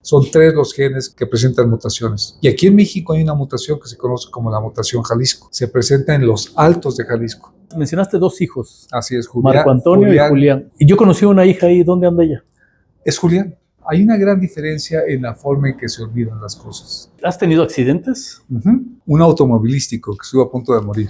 Son 3 los genes que presentan mutaciones. Y aquí en México hay una mutación que se conoce como la mutación Jalisco. Se presenta en los altos de Jalisco. Mencionaste 2 hijos. Así es, Julián. Marco Antonio y Julián. Y yo conocí una hija ahí. ¿Dónde anda ella? Es Julián. Hay una gran diferencia en la forma en que se olvidan las cosas. ¿Has tenido accidentes? Un automovilístico que estuvo a punto de morir.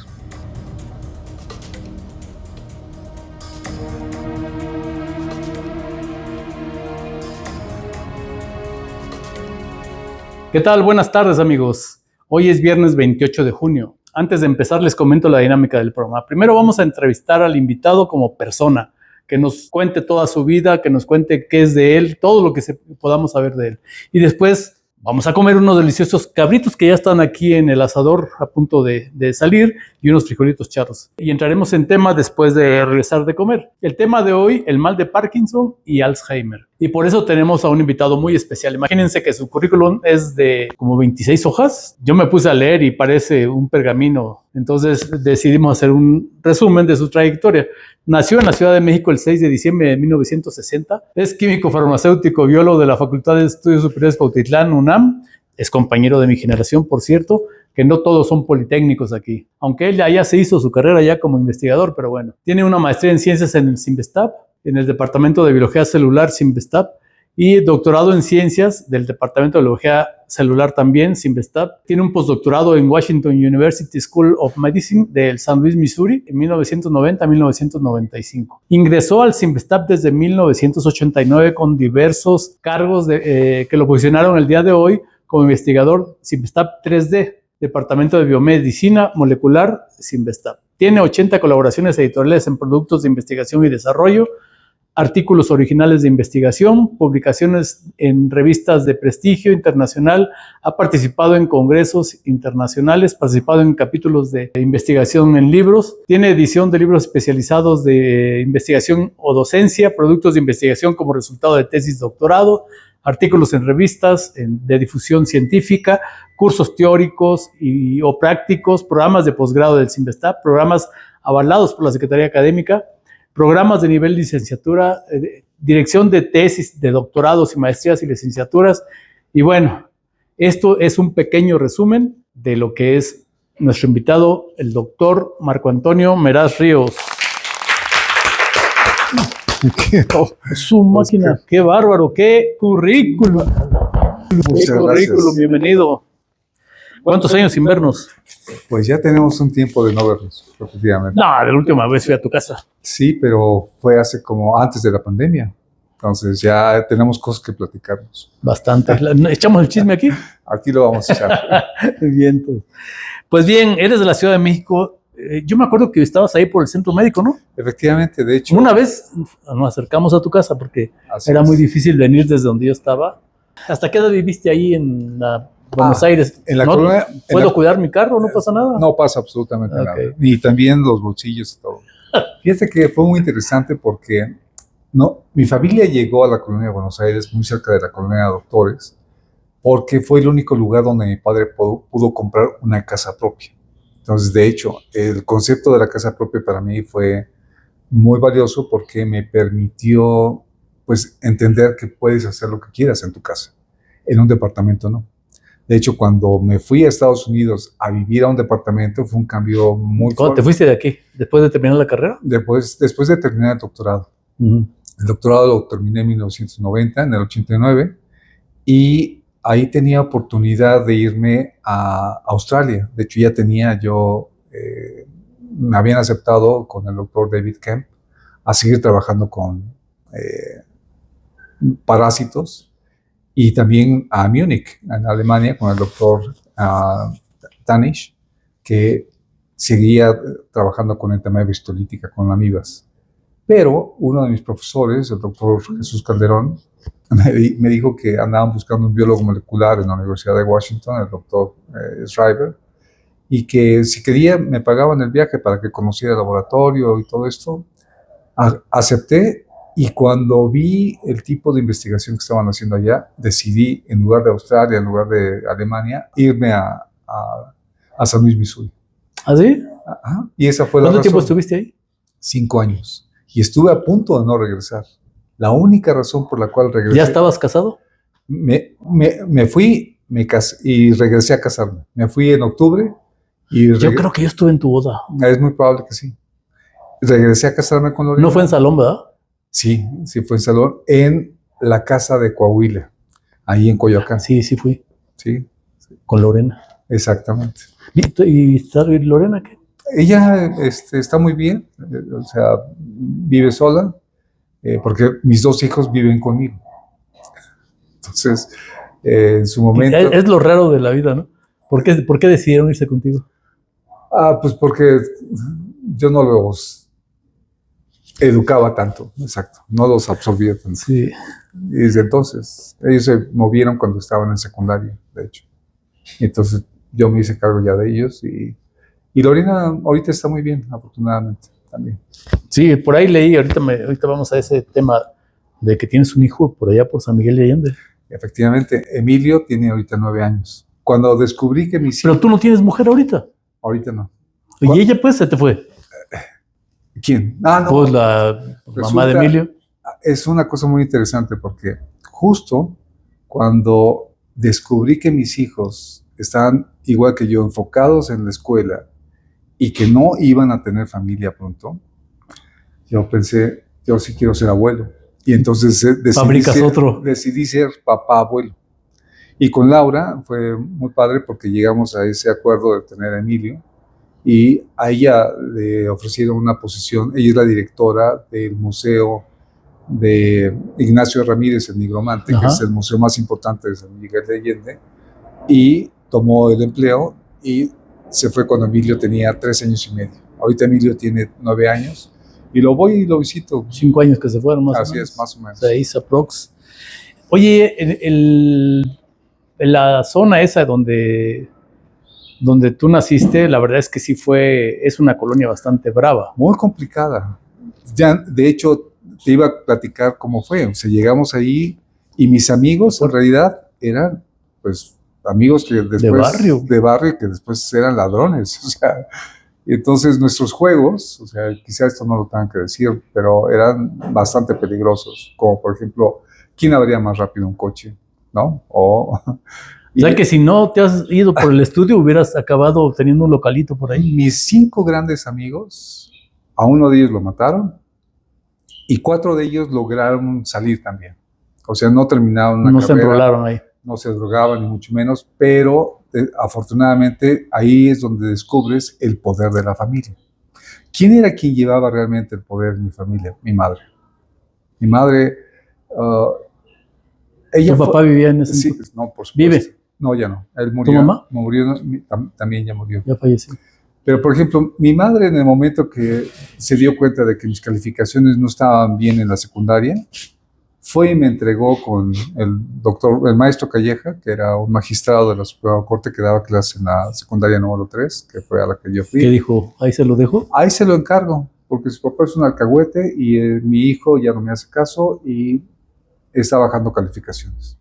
¿Qué tal? Buenas tardes, amigos. Hoy es viernes 28 de junio. Antes de empezar, les comento la dinámica del programa. Primero vamos a entrevistar al invitado como persona, que nos cuente toda su vida, que nos cuente qué es de él, todo lo que podamos saber de él. Y después vamos a comer unos deliciosos cabritos que ya están aquí en el asador a punto de salir y unos frijolitos charros. Y entraremos en tema después de regresar de comer. El tema de hoy, el mal de Parkinson y Alzheimer. Y por eso tenemos a un invitado muy especial. Imagínense que su currículum es de como 26 hojas. Yo me puse a leer y parece un pergamino. Entonces decidimos hacer un resumen de su trayectoria. Nació en la Ciudad de México el 6 de diciembre de 1960. Es químico farmacéutico, biólogo de la Facultad de Estudios Superiores Cuautitlán, UNAM. Es compañero de mi generación, por cierto, que no todos son politécnicos aquí. Aunque él ya se hizo su carrera ya como investigador, pero bueno. Tiene una maestría en ciencias en el CIMBESTAB, en el Departamento de Biología Celular CIMBESTAB, y doctorado en ciencias del Departamento de Biología Celular también, CIMBESTAB. Tiene un postdoctorado en Washington University School of Medicine del San Luis, Missouri, en 1990 a 1995. Ingresó al CIMBESTAB desde 1989 con diversos cargos que lo posicionaron el día de hoy como investigador CIMBESTAB 3D, Departamento de Biomedicina Molecular CIMBESTAB. Tiene 80 colaboraciones editoriales en productos de investigación y desarrollo, artículos originales de investigación, publicaciones en revistas de prestigio internacional, ha participado en congresos internacionales, participado en capítulos de investigación en libros, tiene edición de libros especializados de investigación o docencia, productos de investigación como resultado de tesis doctorado, artículos en revistas de difusión científica, cursos teóricos o prácticos, programas de posgrado del CIMBESTAB, programas avalados por la Secretaría Académica, programas de nivel licenciatura, dirección de tesis, de doctorados y maestrías y licenciaturas. Y bueno, esto es un pequeño resumen de lo que es nuestro invitado, el doctor Marco Antonio Meraz Ríos. Su máquina, qué bárbaro, qué currículum. Muchas gracias. Bienvenido. ¿Cuántos años sin vernos? Pues ya tenemos un tiempo de no vernos, efectivamente. No, la última vez fui a tu casa. Sí, pero fue hace como antes de la pandemia. Entonces ya tenemos cosas que platicarnos. Bastante. ¿Echamos el chisme aquí? Aquí lo vamos a echar. Bien. Pues bien, eres de la Ciudad de México. Yo me acuerdo que estabas ahí por el centro médico, ¿no? Efectivamente, de hecho. Una vez nos acercamos a tu casa porque era muy difícil venir desde donde yo estaba. ¿Hasta qué edad viviste ahí en Buenos Aires? En la ¿No colonia, ¿Puedo cuidar mi carro? ¿No pasa nada? No pasa absolutamente nada. Y también los bolsillos y todo. Fíjate que fue muy interesante porque mi familia llegó a la colonia de Buenos Aires, muy cerca de la colonia de Doctores, porque fue el único lugar donde mi padre pudo comprar una casa propia. Entonces, de hecho, el concepto de la casa propia para mí fue muy valioso porque me permitió, pues, entender que puedes hacer lo que quieras en tu casa. En un departamento no. De hecho, cuando me fui a Estados Unidos a vivir a un departamento, fue un cambio muy fuerte. ¿Cuándo te fuiste de aquí? ¿Después de terminar la carrera? Después de terminar el doctorado. El doctorado lo terminé en 1990, en el 89, y ahí tenía oportunidad de irme a Australia. De hecho, me habían aceptado con el doctor David Kemp a seguir trabajando con parásitos, y también a Múnich, en Alemania, con el doctor Tanisch, que seguía trabajando con entamedia histolítica, con amibas. Pero uno de mis profesores, el doctor Jesús Calderón, me dijo que andaban buscando un biólogo molecular en la Universidad de Washington, el doctor Schreiber, y que si quería me pagaban el viaje para que conociera el laboratorio y todo esto. Acepté, y cuando vi el tipo de investigación que estaban haciendo allá, decidí, en lugar de Australia, en lugar de Alemania, irme a San Luis, Missouri. ¿Ah, sí? Ajá. Y esa fue la razón. ¿Cuánto tiempo estuviste ahí? 5 años. Y estuve a punto de no regresar. La única razón por la cual regresé... ¿Ya estabas casado? Me fui y regresé a casarme. Me fui en octubre y Yo creo que yo estuve en tu boda. es muy probable que sí. Regresé a casarme con Lorena. No fue en salón, ¿verdad? Sí, sí fue en salón, en la casa de Coahuila, ahí en Coyoacán. Sí, sí fui. Sí, Con Lorena. exactamente. ¿Y está Lorena qué? Ella está muy bien, o sea, vive sola, porque mis 2 hijos viven conmigo. Entonces, en su momento... Es lo raro de la vida, ¿no? ¿Por qué decidieron irse contigo? Pues porque yo no los educaba tanto, exacto, no los absorbía tanto. Sí. Y desde entonces, ellos se movieron cuando estaban en secundaria, de hecho. Y entonces yo me hice cargo ya de ellos y Lorena ahorita está muy bien, afortunadamente, también. Sí, por ahí leí, ahorita vamos a ese tema de que tienes un hijo por allá por San Miguel de Allende. Efectivamente, Emilio tiene ahorita 9 años. Cuando descubrí que mis hijos... Pero tú no tienes mujer ahorita. Ahorita no. Y ella pues se te fue. ¿Quién? No. Pues la mamá de Emilio. Es una cosa muy interesante porque justo cuando descubrí que mis hijos estaban igual que yo, enfocados en la escuela y que no iban a tener familia pronto, yo pensé, yo sí quiero ser abuelo. Y entonces decidí ser papá abuelo. Y con Laura fue muy padre porque llegamos a ese acuerdo de tener a Emilio y a ella le ofrecieron una posición. Ella es la directora del museo de Ignacio Ramírez en Nigromante, que es el museo más importante de San Miguel de Allende, y tomó el empleo y se fue cuando Emilio tenía 3 años y medio. Ahorita Emilio tiene 9 años y lo voy y lo visito. 5 años que se fueron más Así o menos. Es, más o menos. 6 aprox. Oye, en la zona esa donde tú naciste, la verdad es que sí es una colonia bastante brava. Muy complicada. Ya, de hecho, te iba a platicar cómo fue. O sea, llegamos ahí y mis amigos en realidad eran, pues, amigos que después... De barrio, que después eran ladrones. O sea, entonces nuestros juegos, o sea, quizá esto no lo tengan que decir, pero eran bastante peligrosos. Como, por ejemplo, ¿quién abría más rápido un coche? ¿No? O sea que si no te has ido por el estudio, hubieras acabado teniendo un localito por ahí. Mis 5 grandes amigos, a uno de ellos lo mataron y 4 de ellos lograron salir también. O sea, no terminaron una carrera. No se enrolaron ahí. No se drogaban, ni mucho menos, pero afortunadamente ahí es donde descubres el poder de la familia. ¿Quién era quien llevaba realmente el poder en mi familia? Mi madre. Mi madre... ¿Tu papá vivía en ese momento? Sí, no, por supuesto. ¿Vive? No, ya no. Él murió. ¿Tu mamá? Murió, también ya murió. Ya falleció. Pero, por ejemplo, mi madre en el momento que se dio cuenta de que mis calificaciones no estaban bien en la secundaria, fue y me entregó con el maestro Calleja, que era un magistrado de la Suprema Corte que daba clase en la secundaria número 3, que fue a la que yo fui. ¿Qué dijo? ¿Ahí se lo dejo? Ahí se lo encargo, porque su papá es un alcahuete y mi hijo ya no me hace caso y está bajando calificaciones.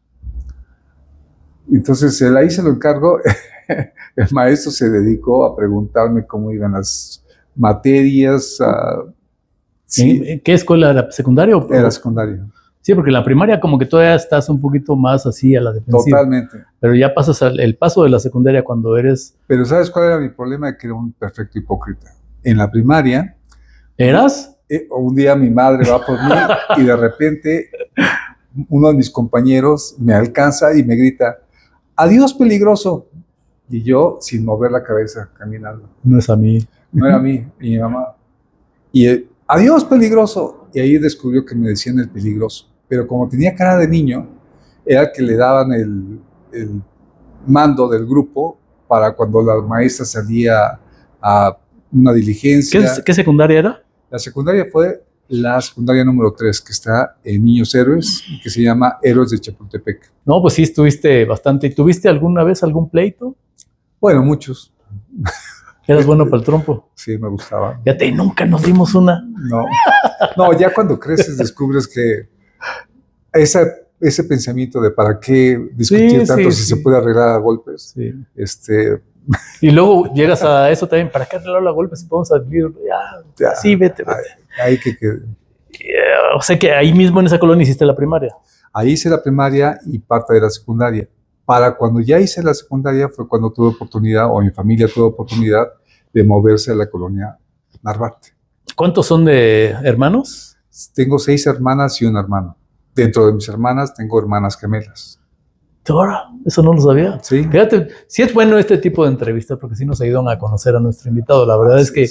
Entonces, ahí se lo encargo. El maestro se dedicó a preguntarme cómo iban las materias. ¿En qué escuela? ¿La secundaria? Era secundaria. Sí, porque en la primaria como que todavía estás un poquito más así a la defensiva. Totalmente. Pero ya pasas el paso de la secundaria cuando eres... Pero ¿sabes cuál era mi problema? Que era un perfecto hipócrita. En la primaria... ¿Eras? Un día mi madre va por mí y de repente uno de mis compañeros me alcanza y me grita, ¡adiós, peligroso! Y yo, sin mover la cabeza, caminando. No es a mí. No era a mí, mi mamá. Y ¡adiós, peligroso! Y ahí descubrió que me decían el peligroso. Pero como tenía cara de niño, era que le daban el mando del grupo para cuando la maestra salía a una diligencia. ¿Qué secundaria era? La secundaria fue la secundaria número 3, que está en Niños Héroes, y que se llama Héroes de Chapultepec. No, pues sí, estuviste bastante. ¿Tuviste alguna vez algún pleito? Bueno, muchos. ¿Eras bueno para el trompo? Sí, me gustaba. Fíjate, nunca nos dimos una. No, ya cuando creces descubres que ese pensamiento de para qué discutir tanto si se puede arreglar a golpes. Sí. Y luego llegas a eso también, ¿para qué arreglar a golpes si podemos salir? Ya, sí, vete. Ahí que O sea que ahí mismo en esa colonia hiciste la primaria. Ahí hice la primaria y parte de la secundaria. Para cuando ya hice la secundaria fue cuando tuve oportunidad, o mi familia tuvo oportunidad, de moverse a la colonia Narvarte. ¿Cuántos son de hermanos? Tengo 6 hermanas y un hermano. Dentro de mis hermanas tengo hermanas gemelas. Ahora, eso no lo sabía. Sí. Fíjate, sí es bueno este tipo de entrevistas porque sí nos ayudan a conocer a nuestro invitado. La verdad es que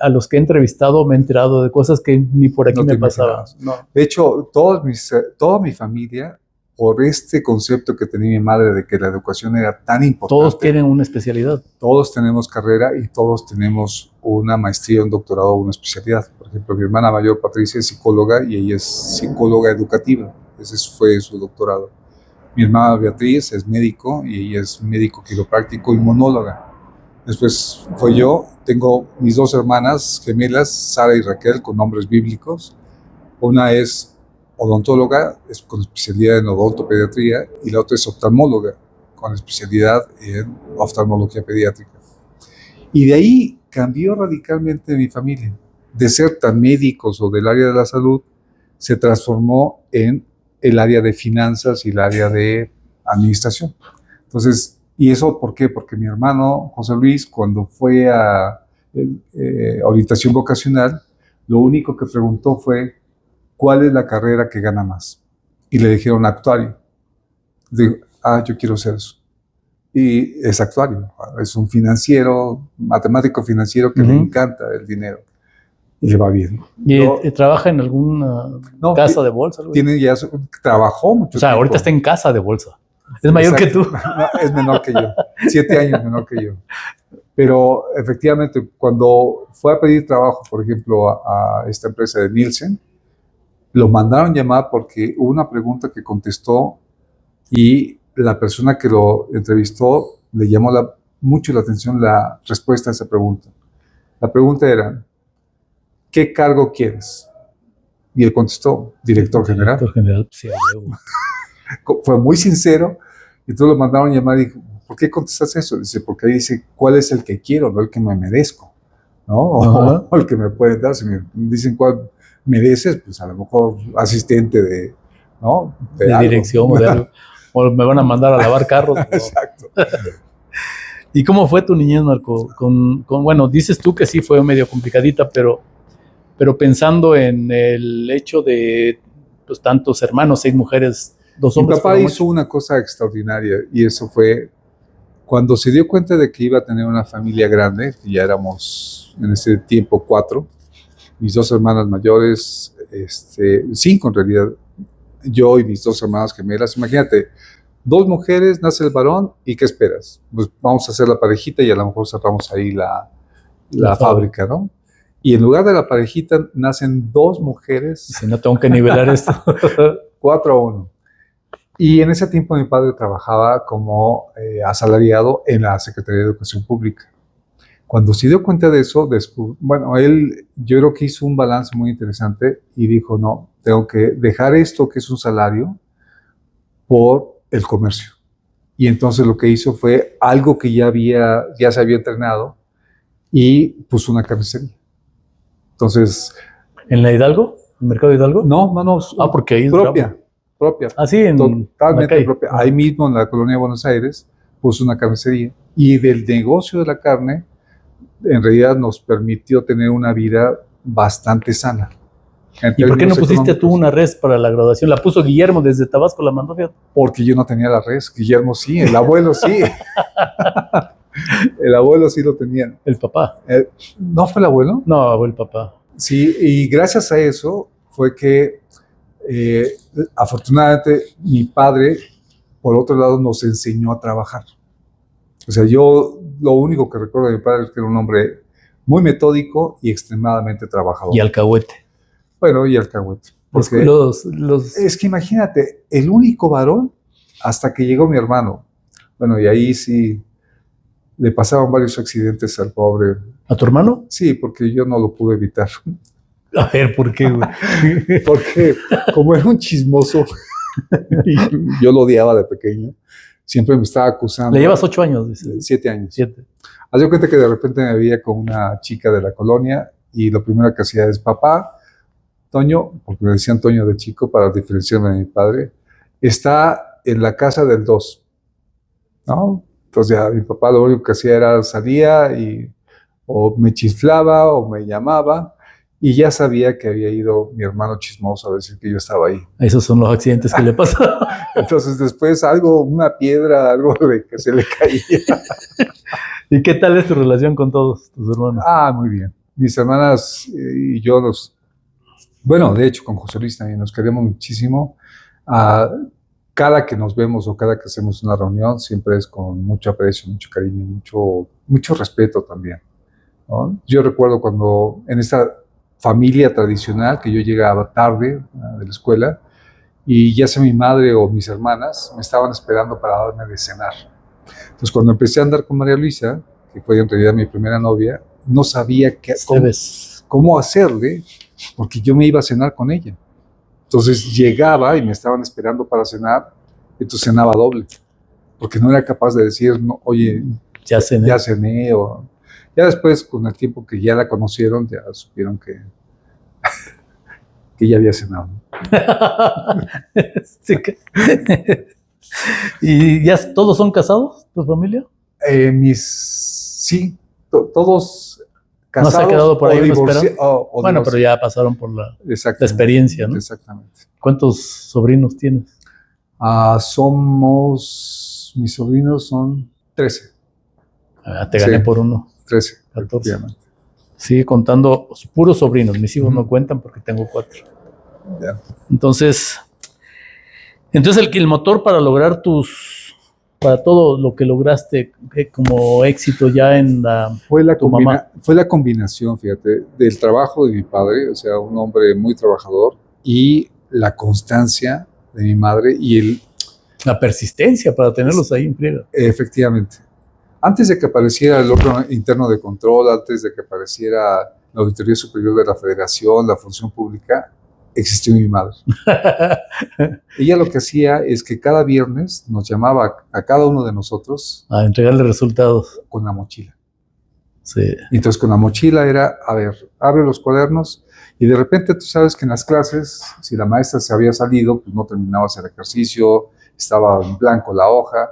a los que he entrevistado me he enterado de cosas que ni por aquí No me te pasaban. imaginas. No. De hecho, toda mi familia, por este concepto que tenía mi madre de que la educación era tan importante. Todos tienen una especialidad. Todos tenemos carrera y todos tenemos una maestría, un doctorado o una especialidad. Por ejemplo, mi hermana mayor, Patricia, es psicóloga y ella es psicóloga educativa. Ese fue su doctorado. Mi hermana Beatriz es médico y ella es médico quiropráctico y monóloga. Después fue yo. Tengo mis 2 hermanas gemelas, Sara y Raquel, con nombres bíblicos. Una es odontóloga, es con especialidad en odontopediatría, y la otra es oftalmóloga, con especialidad en oftalmología pediátrica. Y de ahí cambió radicalmente mi familia. De ser tan médicos o del área de la salud, se transformó en el área de finanzas y el área de administración. Entonces, ¿y eso por qué? Porque mi hermano José Luis, cuando fue a orientación vocacional, lo único que preguntó fue, ¿cuál es la carrera que gana más? Y le dijeron actuario. Digo, yo quiero ser eso. Y es actuario, es un financiero, matemático financiero que le encanta el dinero y le va bien. ¿Y trabaja en alguna casa de bolsa? Tiene ya trabajó mucho tiempo. O sea, ahorita está en casa de bolsa. Es mayor que tú. No, es menor que yo, 7 años menor que yo. Pero efectivamente, cuando fue a pedir trabajo, por ejemplo, a esta empresa de Nielsen, lo mandaron llamar porque hubo una pregunta que contestó y la persona que lo entrevistó le llamó mucho la atención la respuesta a esa pregunta. La pregunta era, ¿qué cargo quieres? Y él contestó, director general. Director general, sí, fue muy sincero, y entonces lo mandaron llamar y dijo, ¿por qué contestas eso? Dice, porque ahí dice, ¿cuál es el que quiero, no el que me merezco? ¿No? O el que me pueden dar. Si me dicen cuál mereces, pues a lo mejor asistente de, ¿no? de dirección o de algo. O me van a mandar a lavar carros. Exacto. ¿Y cómo fue tu niñez, Marco? Bueno, dices tú que sí fue medio complicadita, pero pensando en el hecho de pues, tantos hermanos, 6 mujeres, 2 hombres. Mi papá hizo una cosa extraordinaria y eso fue cuando se dio cuenta de que iba a tener una familia grande, que ya éramos en ese tiempo 4, mis 2 hermanas mayores, 5 en realidad, yo y mis 2 hermanas gemelas. Imagínate, 2 mujeres, nace el varón y ¿qué esperas? Pues vamos a hacer la parejita y a lo mejor cerramos ahí la fábrica, ¿no? Y en lugar de la parejita nacen 2 mujeres. Si no tengo que nivelar esto. 4-1. Y en ese tiempo mi padre trabajaba como asalariado en la Secretaría de Educación Pública. Cuando se dio cuenta de eso, yo creo que hizo un balance muy interesante y dijo, no, tengo que dejar esto que es un salario por el comercio. Y entonces lo que hizo fue algo que ya se había entrenado y puso una carnicería. Entonces... ¿En la Hidalgo? ¿En el mercado de Hidalgo? No. Porque ahí es propia. Sí, totalmente propia. Ahí mismo en la colonia de Buenos Aires puso una carnicería. Y del negocio de la carne, en realidad nos permitió tener una vida bastante sana. ¿Y por qué no pusiste tú una res para la graduación? La puso Guillermo desde Tabasco, la mandó. Porque yo no tenía la res, Guillermo sí, el abuelo sí. El abuelo sí lo tenía. ¿El papá? ¿No fue el abuelo? No, fue el papá. Sí, y gracias a eso fue que afortunadamente mi padre, por otro lado, nos enseñó a trabajar. O sea, yo lo único que recuerdo de mi padre es que era un hombre muy metódico y extremadamente trabajador. Y alcahuete. Bueno, y alcahuete. Porque es que imagínate, el único varón hasta que llegó mi hermano. Bueno, y ahí sí le pasaban varios accidentes al pobre. ¿A tu hermano? Sí, porque yo no lo pude evitar. A ver, ¿por qué, güey? Porque como era un chismoso, y yo lo odiaba de pequeño, siempre me estaba acusando. ¿Le llevas 8 años? Dice. 7 años. 7. Haz de cuenta que de repente me veía con una chica de la colonia y lo primero que hacía es, papá, Toño, porque me decían Toño de chico para diferenciarme de mi padre, está en la casa del 2, ¿no? Entonces ya mi papá lo único que hacía era salía y o me chiflaba o me llamaba y ya sabía que había ido mi hermano chismoso a decir que yo estaba ahí. Esos son los accidentes que le pasan. Entonces después una piedra, algo de que se le caía. ¿Y qué tal es tu relación con todos tus hermanos? Muy bien. Mis hermanas y yo bueno, de hecho con José Luis también nos queremos muchísimo. Cada que nos vemos o cada que hacemos una reunión siempre es con mucho aprecio, mucho cariño, mucho respeto también, ¿no? Yo recuerdo cuando en esta familia tradicional que yo llegaba tarde de la escuela y ya sea mi madre o mis hermanas me estaban esperando para darme de cenar. Entonces cuando empecé a andar con María Luisa, que fue en realidad mi primera novia, no sabía cómo hacerle porque yo me iba a cenar con ella. Entonces llegaba y me estaban esperando para cenar, entonces cenaba doble, porque no era capaz de decir, no, oye, ya cené, o ya después con el tiempo que ya la conocieron, ya supieron que ya había cenado. ¿Y ya todos son casados, tu familia? Sí, todos casados. ¿No se ha quedado por ahí bueno, pero ya pasaron por la experiencia, ¿no? Exactamente. ¿Cuántos sobrinos tienes? Mis sobrinos son 13. Te gané por uno. 13, 14. Sí, contando puros sobrinos. Mis hijos no cuentan porque tengo 4. Yeah. Entonces el motor para lograr para todo lo que lograste como éxito ya en fue la combinación, fíjate, del trabajo de mi padre, o sea, un hombre muy trabajador, y la constancia de mi madre y la persistencia para tenerlos ahí en friega. Efectivamente. Antes de que apareciera el órgano interno de control, antes de que apareciera la Auditoría Superior de la Federación, la función pública, existió mi madre. Ella lo que hacía es que cada viernes nos llamaba a cada uno de nosotros a entregarle resultados con la mochila. Sí. Y entonces con la mochila era, a ver, abre los cuadernos y de repente tú sabes que en las clases, si la maestra se había salido, pues no terminabas el ejercicio, estaba en blanco la hoja,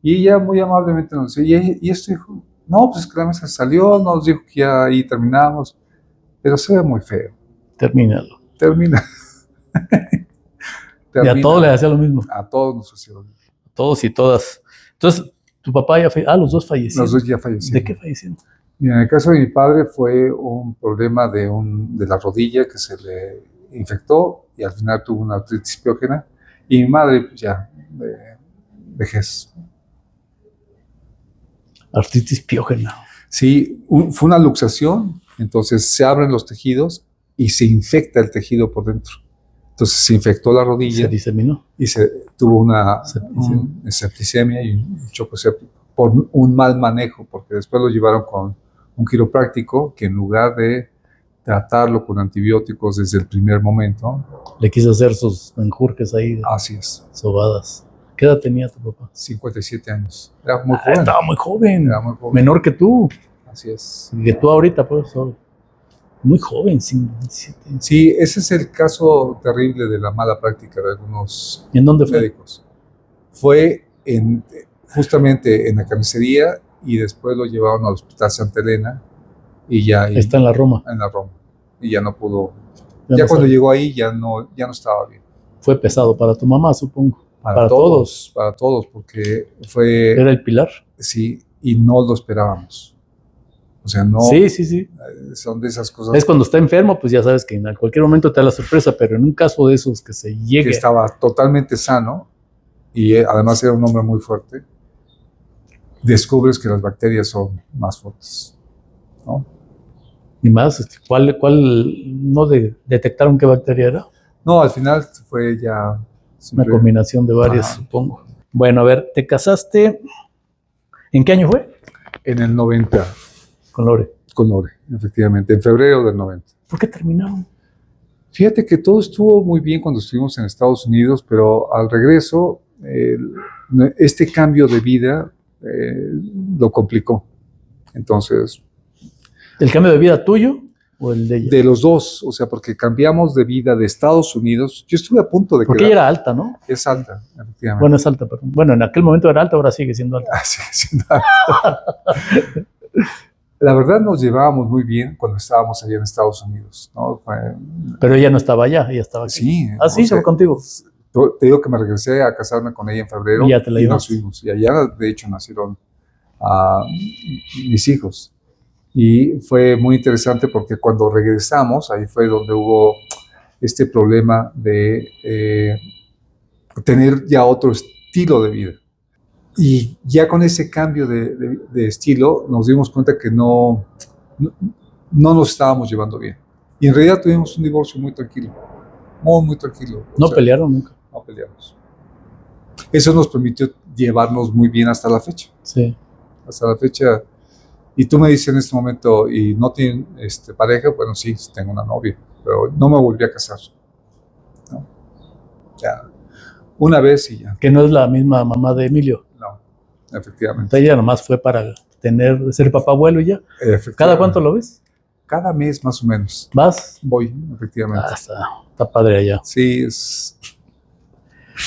y ella muy amablemente nos decía, ¿y esto, hijo? No, pues que la maestra salió, nos dijo que ya ahí terminamos, pero se ve muy feo. Termínalo. Termina. Y a todos les hacía lo mismo. A todos nos hacía lo mismo. A todos y todas. Entonces, tu papá ya falleció. Los dos fallecieron. Los dos ya fallecieron. ¿De qué fallecieron? Y en el caso de mi padre fue un problema de la rodilla que se le infectó y al final tuvo una artritis piógena. Y mi madre, pues ya, vejez. Artritis piógena. Sí, fue una luxación, entonces se abren los tejidos y se infecta el tejido por dentro. Entonces se infectó la rodilla. Se diseminó. Y tuvo una septicemia y un choque séptico por un mal manejo, porque después lo llevaron con un quiropráctico que en lugar de tratarlo con antibióticos desde el primer momento, le quiso hacer sus menjurjes ahí. Así es. Sobadas. ¿Qué edad tenía tu papá? 57 años. Era muy joven. Estaba muy joven. Era muy joven. Menor que tú. Así es. Y que tú ahorita, por eso. Muy joven, 57. Sí, ese es el caso terrible de la mala práctica de algunos ¿En dónde fue? médicos. Fue justamente en la carnicería y después lo llevaron al Hospital Santa Elena y ya ahí, está en la Roma. En la Roma. Y ya no pudo. Ya cuando llegó ahí ya no estaba bien. Fue pesado para tu mamá, supongo. Para todos, porque fue... ¿Era el pilar? Sí, y no lo esperábamos. O sea, no... Sí. Son de esas cosas... Es cuando está enfermo, pues ya sabes que en cualquier momento te da la sorpresa, pero en un caso de esos que se llegue... Que estaba totalmente sano y además era un hombre muy fuerte, descubres que las bacterias son más fuertes, ¿no? ¿Y más? ¿Cuál no detectaron qué bacteria era? No, al final fue ya... Una combinación de varias, supongo. Bueno, a ver, ¿te casaste? ¿En qué año fue? En el 90. Con Lore. Con Lore, efectivamente, en febrero del 90. ¿Por qué terminaron? Fíjate que todo estuvo muy bien cuando estuvimos en Estados Unidos, pero al regreso, este cambio de vida lo complicó. Entonces... ¿El cambio de vida tuyo? o el de ella? De los dos, o sea, porque cambiamos de vida de Estados Unidos. Yo estuve a punto de Porque ella era alta, ¿no? Es alta, efectivamente. Bueno, es alta, perdón. Bueno, en aquel momento era alta, ahora sigue siendo alta. Sigue siendo alta. La verdad nos llevábamos muy bien cuando estábamos allá en Estados Unidos, ¿no? Pero ella no estaba allá, ella estaba aquí. Sí. Ah, sí, se fue contigo. Te digo que me regresé a casarme con ella en febrero y ya te la nos fuimos. Y allá, de hecho, nacieron mis hijos. Y fue muy interesante porque cuando regresamos, ahí fue donde hubo este problema de tener ya otro estilo de vida. Y ya con ese cambio de estilo nos dimos cuenta que no nos estábamos llevando bien. Y en realidad tuvimos un divorcio muy tranquilo, muy tranquilo. ¿No pelearon nunca? No peleamos. Eso nos permitió llevarnos muy bien hasta la fecha. Sí. Hasta la fecha. Y tú me dices en este momento, ¿y no tienen pareja? Bueno, sí, tengo una novia, pero no me volví a casar. ¿No? Ya, una vez y ya. Que no es la misma mamá de Emilio. No, efectivamente. Entonces ella nomás fue para ser papá abuelo y ya. ¿Cada cuánto lo ves? Cada mes más o menos. ¿Vas? Voy, efectivamente. Está padre allá. Sí,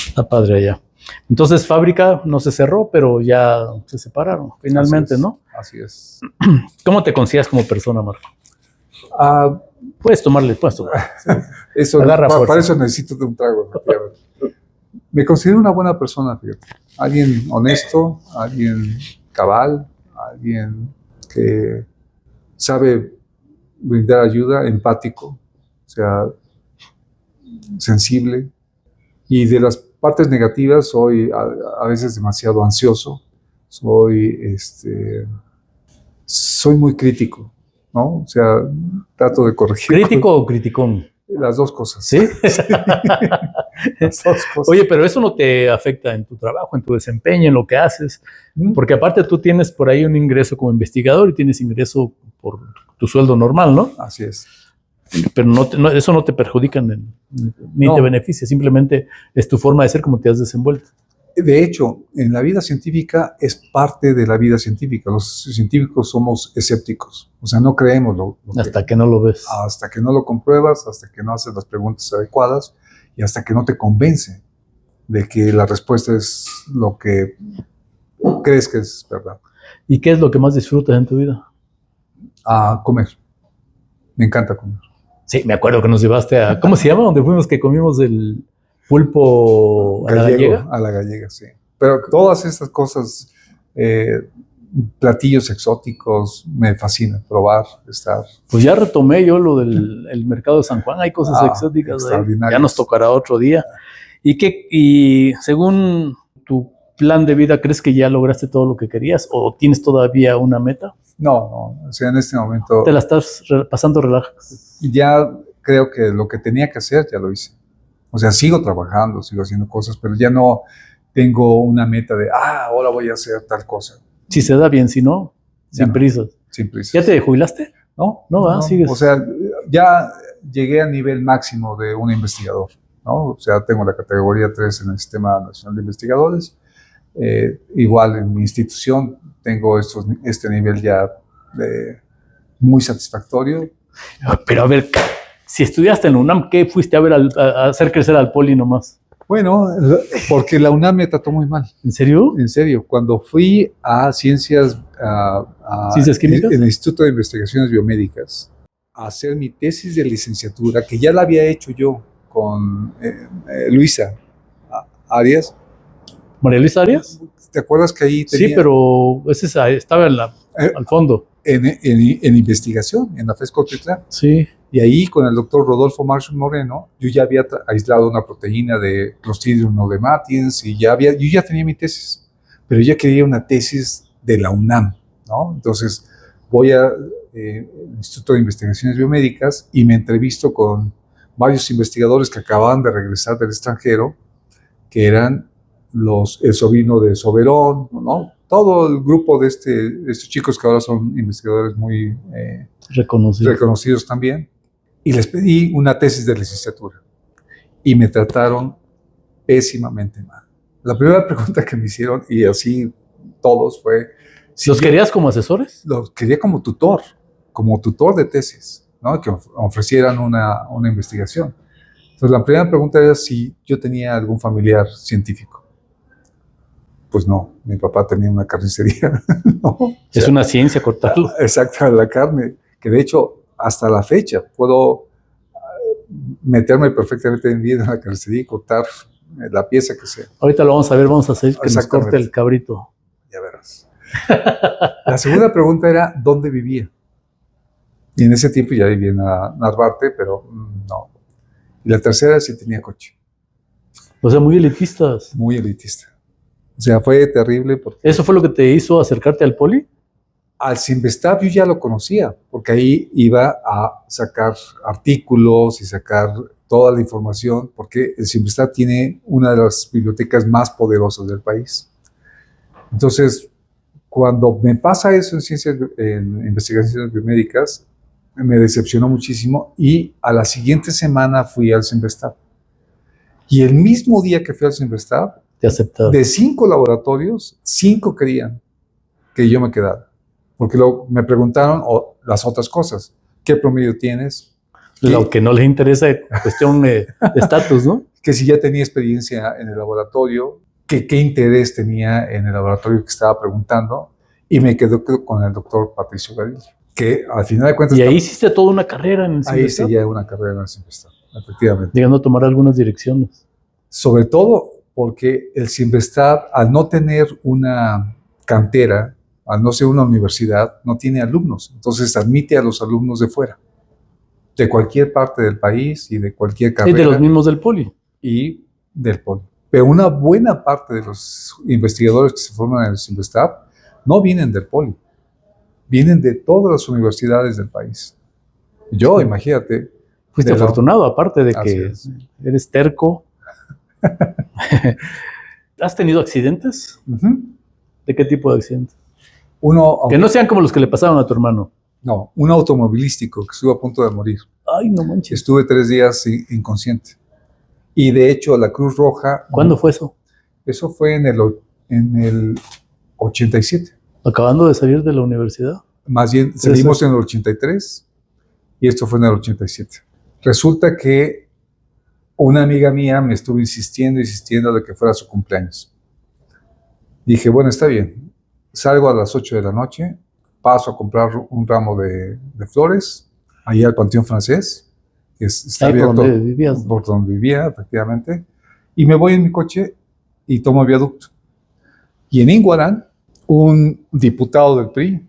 está padre allá. Entonces, fábrica no se cerró, pero ya se separaron finalmente, ¿no? Así es. ¿Cómo te consideras como persona, Marco? Puedes tomarle. Eso, para eso necesito de un trago. Me considero una buena persona, fíjate. Alguien honesto, alguien cabal, alguien que sabe brindar ayuda, empático, o sea, sensible. Y de las partes negativas soy a veces demasiado ansioso, soy muy crítico, ¿no? O sea, trato de corregir. ¿Crítico o criticón? Las dos cosas. ¿Sí? Sí. Las dos cosas. Oye, pero eso no te afecta en tu trabajo, en tu desempeño, en lo que haces, porque aparte tú tienes por ahí un ingreso como investigador y tienes ingreso por tu sueldo normal, ¿no? Así es. Pero eso no te perjudica ni te beneficia, simplemente es tu forma de ser como te has desenvuelto. De hecho, en la vida científica es parte de la vida científica. Los científicos somos escépticos, o sea, no creemos hasta que no lo ves. Hasta que no lo compruebas, hasta que no haces las preguntas adecuadas y hasta que no te convence de que la respuesta es lo que crees que es verdad. ¿Y qué es lo que más disfrutas en tu vida? Comer. Me encanta comer. Sí, me acuerdo que nos llevaste a... ¿Cómo se llama? Donde fuimos que comimos el pulpo a la gallega. A la gallega, sí. Pero todas estas cosas, platillos exóticos, me fascina probar, estar. Pues ya retomé yo lo del mercado de San Juan, hay cosas exóticas ahí. Ya nos tocará otro día. Y según tu plan de vida, ¿crees que ya lograste todo lo que querías o tienes todavía una meta? No, o sea, en este momento... ¿Te la estás pasando relax? Ya creo que lo que tenía que hacer ya lo hice. O sea, sigo trabajando, sigo haciendo cosas, pero ya no tengo una meta de, ahora voy a hacer tal cosa. Si se da bien, si no, sin prisas. Sin prisas. ¿Ya te jubilaste? No, sigues. O sea, ya llegué al nivel máximo de un investigador, ¿no? O sea, tengo la categoría 3 en el Sistema Nacional de Investigadores. Igual en mi institución tengo este nivel ya muy satisfactorio. Pero a ver, si estudiaste en la UNAM, ¿qué fuiste a ver a hacer crecer al poli nomás? Bueno, porque la UNAM me trató muy mal. ¿En serio? En serio. Cuando fui a ¿Ciencias Químicas? En el Instituto de Investigaciones Biomédicas a hacer mi tesis de licenciatura, que ya la había hecho yo con Luisa Arias. ¿María Luisa Arias? ¿Te acuerdas que ahí tenía? Sí, pero estaba al fondo. En investigación, en la FES Cotitlán. Sí. Y ahí con el doctor Rodolfo Marshall Moreno, yo ya había aislado una proteína de Clostridium nolematiens y yo ya tenía mi tesis, pero ya quería una tesis de la UNAM, ¿no? Entonces voy al Instituto de Investigaciones Biomédicas y me entrevisto con varios investigadores que acababan de regresar del extranjero, que eran el sobrino de Soberón, ¿no? Todo el grupo de estos chicos que ahora son investigadores muy reconocidos también. Y les pedí una tesis de licenciatura y me trataron pésimamente mal. La primera pregunta que me hicieron, y así todos, fue... ¿Los querías como asesores? Los quería como tutor de tesis. ¿no? Que ofrecieran una investigación. Entonces, la primera pregunta era si yo tenía algún familiar científico. Pues no, mi papá tenía una carnicería. ¿No? Es una ciencia cortarlo. Exacto, la carne, que de hecho, hasta la fecha, puedo meterme perfectamente bien en la carnicería y cortar la pieza que sea. Ahorita lo vamos a ver, vamos a hacer que nos corte el cabrito. Ya verás. La segunda pregunta era, ¿dónde vivía? Y en ese tiempo ya vivía en Narvarte, pero no. Y la tercera, si tenía coche. O sea, muy elitistas. Muy elitista. O sea, fue terrible porque... ¿Eso fue lo que te hizo acercarte al poli? Al Cinvestav yo ya lo conocía, porque ahí iba a sacar artículos y sacar toda la información, porque el Cinvestav tiene una de las bibliotecas más poderosas del país. Entonces, cuando me pasa eso en investigaciones biomédicas, me decepcionó muchísimo y a la siguiente semana fui al Cinvestav. Y el mismo día que fui al Cinvestav, te aceptaron. De 5 laboratorios, 5 querían que yo me quedara. Porque me preguntaron las otras cosas. ¿Qué promedio tienes? Lo que no les interesa es cuestión de estatus, ¿no? Que si ya tenía experiencia en el laboratorio, que qué interés tenía en el laboratorio que estaba preguntando. Y me quedé con el doctor Patricio Garillo, que al final de cuentas... Y ahí hiciste toda una carrera en el Ahí hice ya una carrera en el Cinvestav, efectivamente. Llegando a tomar algunas direcciones. Sobre todo porque el Cinvestav, al no tener una cantera, al no ser una universidad, no tiene alumnos. Entonces admite a los alumnos de fuera, de cualquier parte del país y de cualquier carrera. Y de los mismos del poli. Y del poli. Pero una buena parte de los investigadores que se forman en el Cinvestav no vienen del poli, vienen de todas las universidades del país. Yo, sí. Imagínate. Fuiste afortunado, aparte de que eres terco. ¿Has tenido accidentes? ¿De qué tipo de accidentes? Que no sean como los que le pasaron a tu hermano. No, un automovilístico que estuvo a punto de morir. Ay, no manches. Estuve 3 días inconsciente. Y de hecho, la Cruz Roja... ¿Cuándo fue eso? Eso fue en el 87. ¿Acabando de salir de la universidad? Más bien, salimos en el 83 y esto fue en el 87. Resulta que una amiga mía me estuvo insistiendo de que fuera su cumpleaños. Dije, bueno, está bien. Salgo a las 8 de la noche, paso a comprar un ramo de flores, ahí al Panteón Francés, que está abierto por donde vivías, ¿no? Por donde vivía, efectivamente, y me voy en mi coche y tomo el viaducto. Y en Iguarán, un diputado del PRI,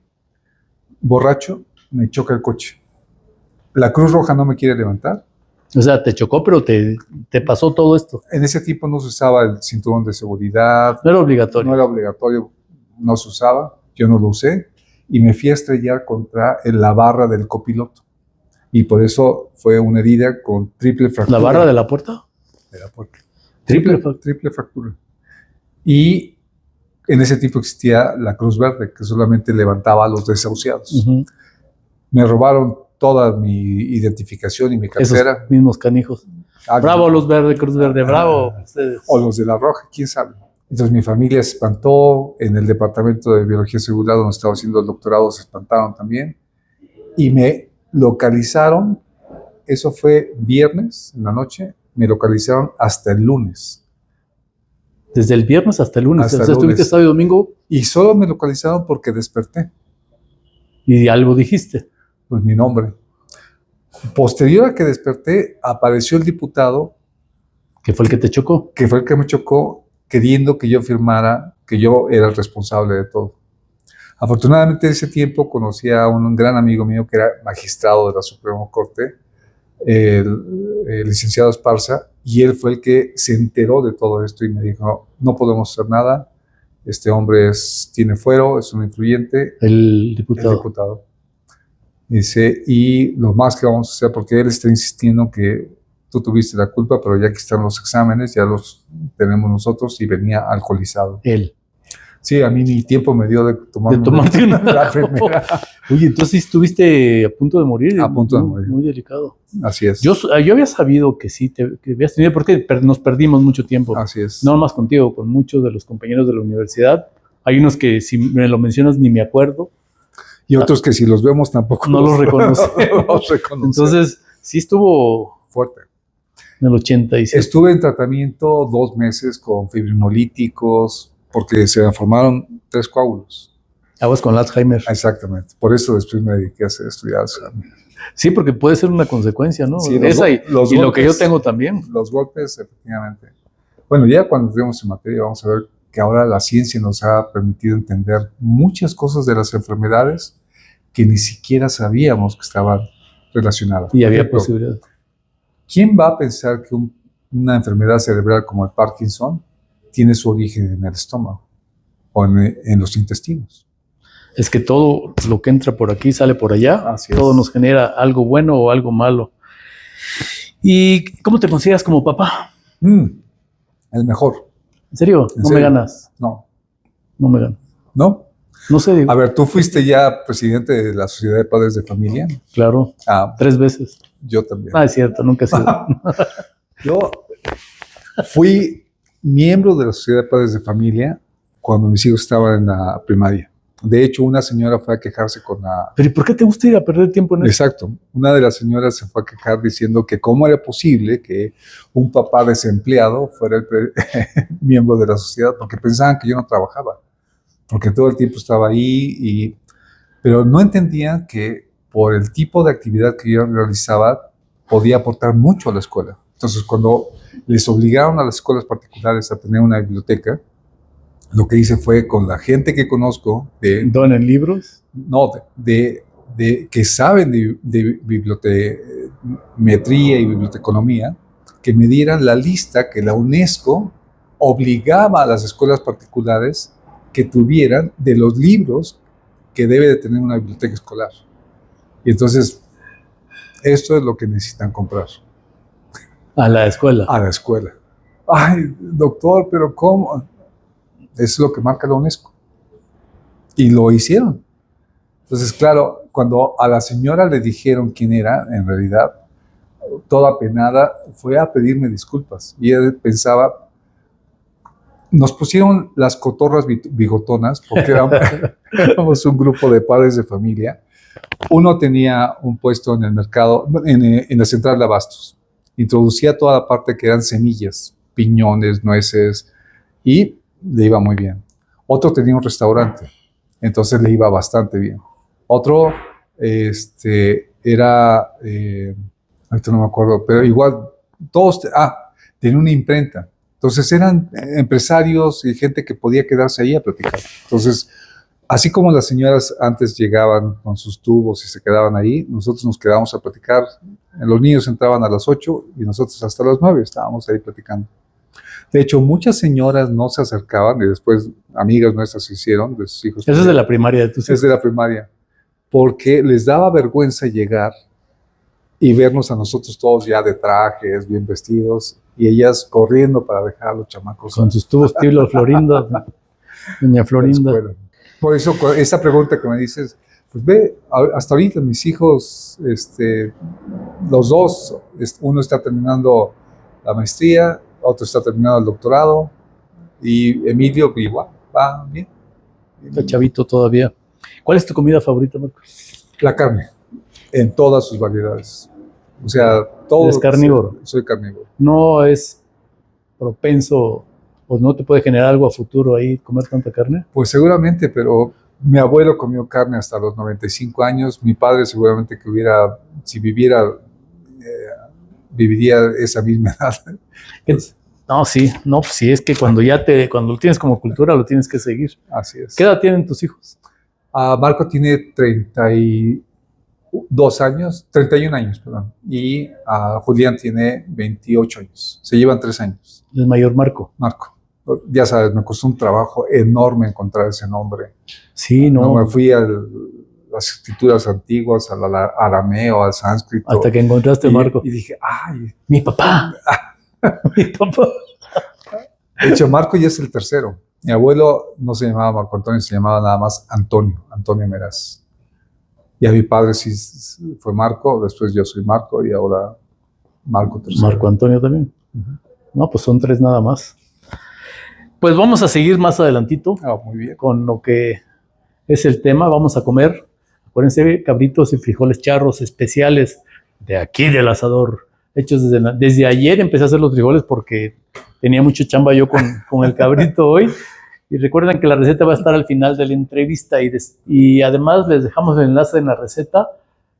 borracho, me choca el coche. La Cruz Roja no me quiere levantar. O sea, te chocó, pero te pasó todo esto. En ese tiempo no se usaba el cinturón de seguridad. No era obligatorio. No era obligatorio, no se usaba. Yo no lo usé. Y me fui a estrellar contra la barra del copiloto. Y por eso fue una herida con triple fractura. ¿La barra de la puerta? De la puerta. Triple fractura. Y en ese tiempo existía la Cruz Verde, que solamente levantaba a los desahuciados. Me robaron toda mi identificación y mi cartera. Esos mismos canijos. Bravo los Verde, Cruz Verde, bravo ustedes. O los de la Roja, quién sabe. Entonces mi familia se espantó, en el departamento de biología celular donde estaba haciendo el doctorado se espantaron también. Y me localizaron, eso fue viernes en la noche, me localizaron hasta el lunes. Desde el viernes hasta el lunes. Hasta o sea, estuviste sábado y domingo. Y solo me localizaron porque desperté. ¿Y algo dijiste? Pues mi nombre. Posterior a que desperté, apareció el diputado. ¿Que fue el que te chocó? Que fue el que me chocó, queriendo que yo firmara que yo era el responsable de todo. Afortunadamente, en ese tiempo conocí a un gran amigo mío que era magistrado de la Suprema Corte, el licenciado Esparza, y él fue el que se enteró de todo esto y me dijo, no podemos hacer nada, este hombre tiene fuero, es un influyente. El diputado. Dice, y lo más que vamos a hacer, porque él está insistiendo que tú tuviste la culpa, pero ya que están los exámenes, ya los tenemos nosotros, y venía alcoholizado. Él. Sí, a mí ni tiempo me dio de tomarte una. La primera. Oye, entonces estuviste a punto de morir. A punto de morir. Muy delicado. Así es. Yo había sabido que sí, que habías tenido, porque nos perdimos mucho tiempo. Así es. No más contigo, con muchos de los compañeros de la universidad. Hay unos que si me lo mencionas ni me acuerdo. Y otros que si los vemos tampoco no los reconocemos. no los reconocemos. Entonces, sí estuvo Fuerte. en el 87. Estuve en tratamiento 2 meses con fibrinolíticos porque se me formaron 3 coágulos. Aguas con el Alzheimer. Exactamente. Por eso después me dediqué a estudiar Alzheimer. Sí, porque puede ser una consecuencia, ¿no? Sí, Esa y los lo que yo golpes. tengo también. Los golpes, efectivamente. Bueno, ya cuando entremos en materia vamos a ver que ahora la ciencia nos ha permitido entender muchas cosas de las enfermedades que ni siquiera sabíamos que estaban relacionadas. Y Por había ejemplo, posibilidad. ¿quién va a pensar que una enfermedad cerebral como el Parkinson tiene su origen en el estómago o en los intestinos? Es que todo lo que entra por aquí sale por allá. Así es. Todo nos genera algo bueno o algo malo. ¿Y cómo te consideras como papá? El mejor. ¿En serio? ¿En No serio? me ganas. No. No me ganas. ¿No? No sé, digo. A ver, tú fuiste ya presidente de la Sociedad de Padres de Familia. Claro, 3 veces. Yo también. Ah, es cierto, nunca he sido. Yo fui miembro de la Sociedad de Padres de Familia cuando mis hijos estaban en la primaria. De hecho, una señora fue a quejarse con la... Pero ¿y por qué te gusta ir a perder tiempo en eso? Exacto. Una de las señoras se fue a quejar diciendo que cómo era posible que un papá desempleado fuera el miembro de la sociedad, porque pensaban que yo no trabajaba, porque todo el tiempo estaba ahí, pero no entendían que por el tipo de actividad que yo realizaba podía aportar mucho a la escuela. Entonces, cuando les obligaron a las escuelas particulares a tener una biblioteca, lo que hice fue con la gente que conozco, ¿Donen libros? no, que saben de bibliometría y biblioteconomía, que me dieran la lista que la UNESCO obligaba a las escuelas particulares que tuvieran de los libros que debe de tener una biblioteca escolar. Y entonces, esto es lo que necesitan comprar. A la escuela. A la escuela. Ay, doctor, pero ¿cómo? Es lo que marca la UNESCO. Y lo hicieron. Entonces, claro, cuando a la señora le dijeron quién era, en realidad, toda penada, fue a pedirme disculpas. Y ella pensaba, nos pusieron las cotorras bigotonas, porque éramos un grupo de padres de familia. Uno tenía un puesto en el mercado, en la central de abastos. Introducía toda la parte que eran semillas, piñones, nueces, y le iba muy bien. Otro tenía un restaurante, entonces le iba bastante bien. Otro era, ahorita no me acuerdo, pero igual, todos, tenía una imprenta. Entonces eran empresarios y gente que podía quedarse ahí a platicar. Entonces, así como las señoras antes llegaban con sus tubos y se quedaban ahí, nosotros nos quedábamos a platicar. Los niños entraban a las 8 y nosotros hasta las 9 estábamos ahí platicando. De hecho, muchas señoras no se acercaban y después amigas nuestras se hicieron de sus hijos. Eso es de la primaria de tus hijos. Es de la primaria. Porque les daba vergüenza llegar y vernos a nosotros todos ya de trajes, bien vestidos, y ellas corriendo para dejar a los chamacos. Con sus tubos estilo Florinda, doña Florinda. Por eso, esa pregunta que me dices, pues ve, hasta ahorita mis hijos, los dos, uno está terminando la maestría, otro está terminando el doctorado, y Emilio igual, va bien. Está chavito todavía. ¿Cuál es tu comida favorita, Marco? La carne, en todas sus variedades. O sea, todo. ¿Eres carnívoro? Soy carnívoro. ¿No es propenso o no te puede generar algo a futuro ahí comer tanta carne? Pues seguramente, pero mi abuelo comió carne hasta los 95 años. Mi padre seguramente que si viviera, viviría esa misma edad. Entonces, no, sí, no, pues sí, es que cuando lo tienes como cultura, lo tienes que seguir. Así es. ¿Qué edad tienen tus hijos? Marco tiene 32 años, 31 años, perdón. Y Julián tiene 28 años. Se llevan 3 años. El mayor Marco. Marco. Ya sabes, me costó un trabajo enorme encontrar ese nombre. Sí, no. Me fui a las escrituras antiguas, al arameo, al sánscrito. Hasta que encontraste Marco. Y dije, ¡ay! Mi papá. Mi papá. De hecho, Marco ya es el tercero. Mi abuelo no se llamaba Marco Antonio, se llamaba nada más Antonio Meraz. Y a mi padre sí fue Marco, después yo soy Marco y ahora Marco III. Marco Antonio también. Uh-huh. No, pues son 3 nada más. Pues vamos a seguir más adelantito muy bien. con lo que es el tema. Vamos a comer. Acuérdense, cabritos y frijoles charros especiales de aquí del asador, hechos desde ayer. Empecé a hacer los frijoles porque tenía mucho chamba yo con el cabrito hoy. Y recuerden que la receta va a estar al final de la entrevista y además les dejamos el enlace en la receta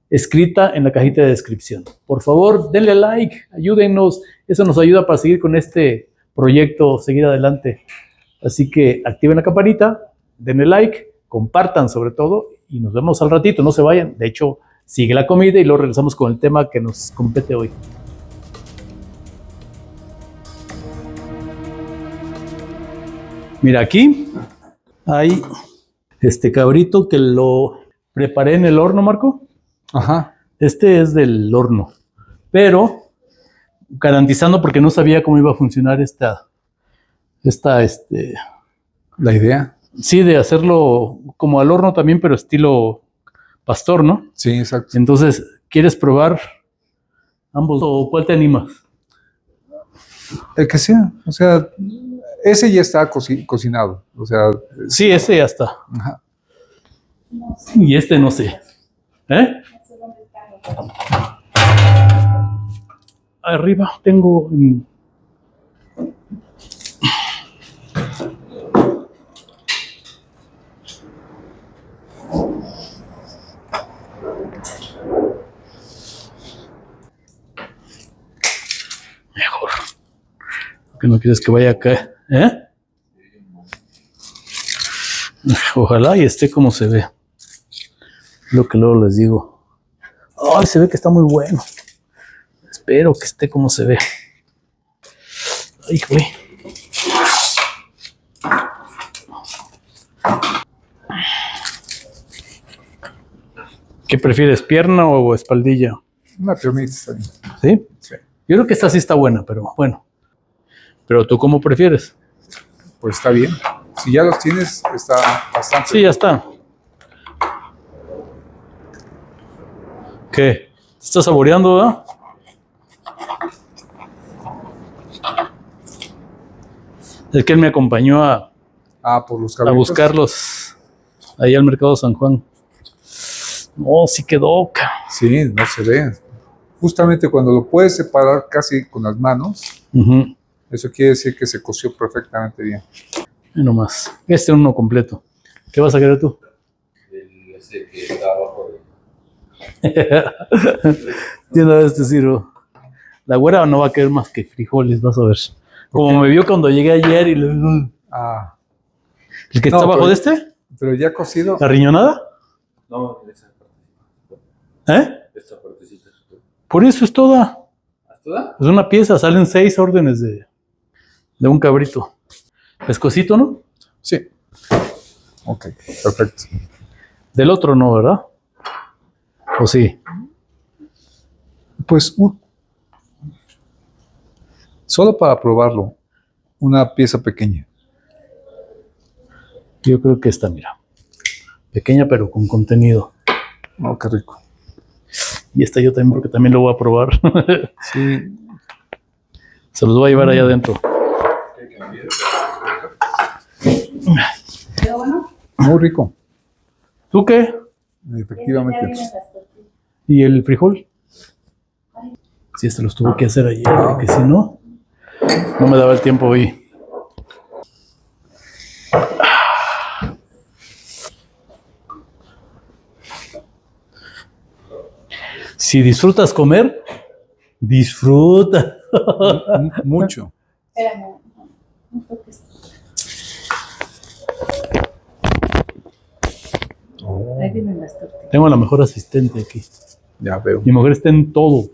escrita en la cajita de descripción. Por favor, denle like, ayúdennos, eso nos ayuda para seguir con este proyecto, seguir adelante. Así que activen la campanita, denle like, compartan sobre todo y nos vemos al ratito, no se vayan. De hecho, sigue la comida y luego regresamos con el tema que nos compete hoy. Mira, aquí hay este cabrito que lo preparé en el horno, Marco. Ajá. Este es del horno, pero garantizando porque no sabía cómo iba a funcionar La idea. sí, de hacerlo como al horno también, pero estilo pastor, ¿no? Sí, exacto. Entonces, ¿quieres probar ambos o cuál te animas? El que sea. O sea, ese ya está cocinado. O sea, Sí, ese ya está. ajá. Y este no sé. ¿Eh? Arriba tengo... Mejor. Que no quieres que vaya acá. ¿Eh? Ojalá y esté como se ve. Lo que luego les digo. Ay, se ve que está muy bueno. Espero que esté como se ve. Ay, güey. ¿Qué prefieres, pierna o espaldilla? Una piernita está bien. ¿Sí? Sí. Yo creo que esta sí está buena, pero bueno. Pero tú, ¿cómo prefieres? Pues está bien. Si ya los tienes, está bastante. Sí, ya está. ¿Qué? ¿Te estás saboreando, verdad? Es que él me acompañó a Por los a cabritos. buscarlos ahí al mercado San Juan. No, sí quedó. Sí, no se ve. Justamente cuando lo puedes separar casi con las manos, Uh-huh. eso quiere decir que se coció perfectamente bien. Y nomás. Este es uno completo. ¿Qué vas a querer tú? Ese que está abajo de... De una vez te sirvo. La güera no va a querer más que frijoles, vas a ver. Como me vio cuando llegué ayer y le... Ah, ¿El que No, está abajo pero- de este? pero ya cocido. ¿La riñonada? No, esa partecita. ¿Eh? Esta partecita. Por eso es toda. ¿Hasta toda? Es una pieza, salen 6 órdenes de un cabrito. Pescosito, ¿no? Sí. Ok, perfecto. Del otro no, ¿verdad? ¿O sí? Pues solo para probarlo, una pieza pequeña. Yo creo que esta, mira. Pequeña pero con contenido. Oh, qué rico. Y esta yo también, porque también lo voy a probar. Sí, Se los voy a llevar allá adentro. muy rico, ¿Tú qué? efectivamente. ¿Y el frijol? Sí, este los tuve que hacer ayer, porque si no, no me daba el tiempo hoy. Si disfrutas comer, disfruta. Mucho. Espérame. Ahí vienen las tortillas. Tengo a la mejor asistente aquí. Ya veo. Mi mujer está en todo,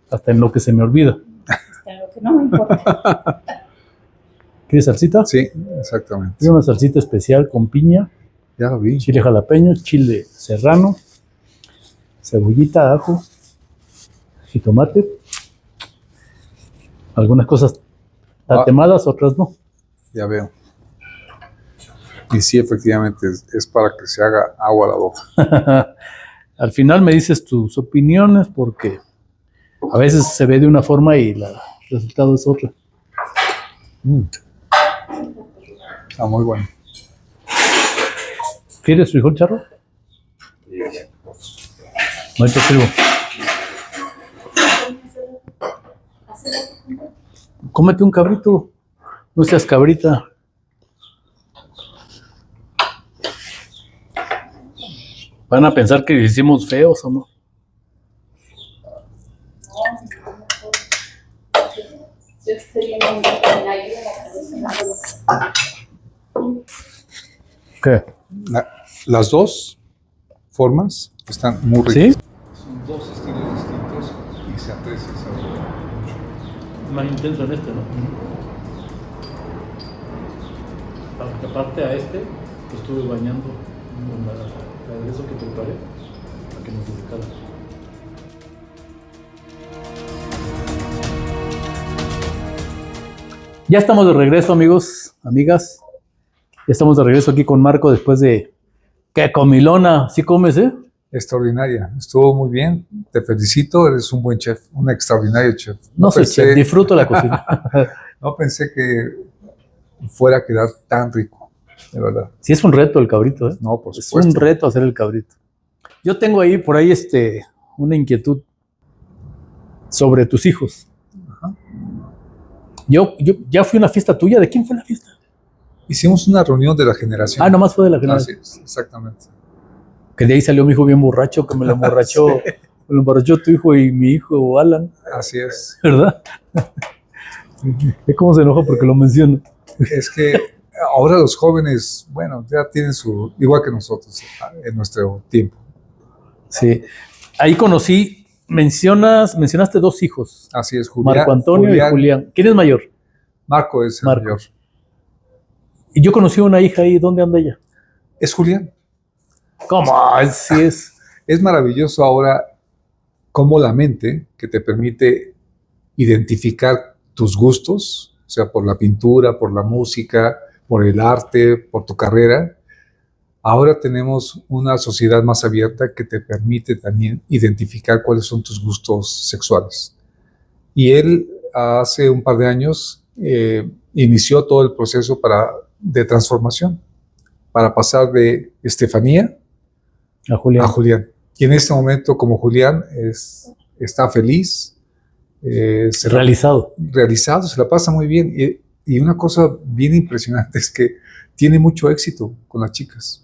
hasta en lo que se me olvida. Hasta lo que no me importa. ¿Quieres salsita? Sí, exactamente. Quiero una salsita especial con piña, Ya lo vi. chile jalapeño, chile serrano, cebollita, ajo, jitomate. Algunas cosas tatemadas, otras no. Ya veo. Y sí, efectivamente, es para que se haga agua a la boca. Al final me dices tus opiniones porque a veces se ve de una forma y el resultado es otra. Está muy bueno. ¿Quieres frijol charro? No te sirvo. Cómete un cabrito. No seas cabrita. Van a pensar que hicimos feos o no. Yo estoy en ayuda. ¿Qué? Las dos formas están muy ricas. ¿Sí? Son dos estilos distintos y se aprecia el sabor mucho. Más intenso en este, ¿no? Aparte a este, lo estuve bañando con la aderezo que preparé para que nos dedicara. Ya estamos de regreso, amigos, amigas. Ya estamos de regreso aquí con Marco después de... ¡Qué comilona! ¿Sí comes, eh? Extraordinaria, estuvo muy bien, te felicito, eres un buen chef, un extraordinario chef. No soy chef, disfruto la cocina. No pensé que fuera a quedar tan rico, de verdad. Sí, es un reto el cabrito, ¿eh? No, por Es supuesto. un reto hacer el cabrito. Yo tengo ahí, por ahí, una inquietud sobre tus hijos. Ajá. Yo ya fui a una fiesta tuya. ¿De quién fue la fiesta? Hicimos una reunión de la generación. Ah, nomás fue de la generación. Así es, exactamente. Que de ahí salió mi hijo bien borracho, que me lo emborrachó. Sí. Me lo emborrachó tu hijo y mi hijo Alan, Así es. ¿verdad? Es como se enoja porque lo menciono. Es que ahora los jóvenes, bueno, ya tienen su, igual que nosotros, en nuestro tiempo. Sí. Ahí mencionaste dos hijos. Así es, Julián. Marco Antonio y Julián. ¿Quién es mayor? Marco es el Marco. mayor. Y yo conocí a una hija ahí. ¿Dónde anda ella? Es Julián. ¿Cómo? Sí es. Es maravilloso ahora cómo la mente, que te permite identificar tus gustos, o sea, por la pintura, por la música, por el arte, por tu carrera, ahora tenemos una sociedad más abierta que te permite también identificar cuáles son tus gustos sexuales. Y él hace un par de años inició todo el proceso de transformación para pasar de Estefanía A Julián. a Julián. Y en este momento, como Julián está feliz, Realizado. realizado, se la pasa muy bien. Y una cosa bien impresionante es que tiene mucho éxito con las chicas.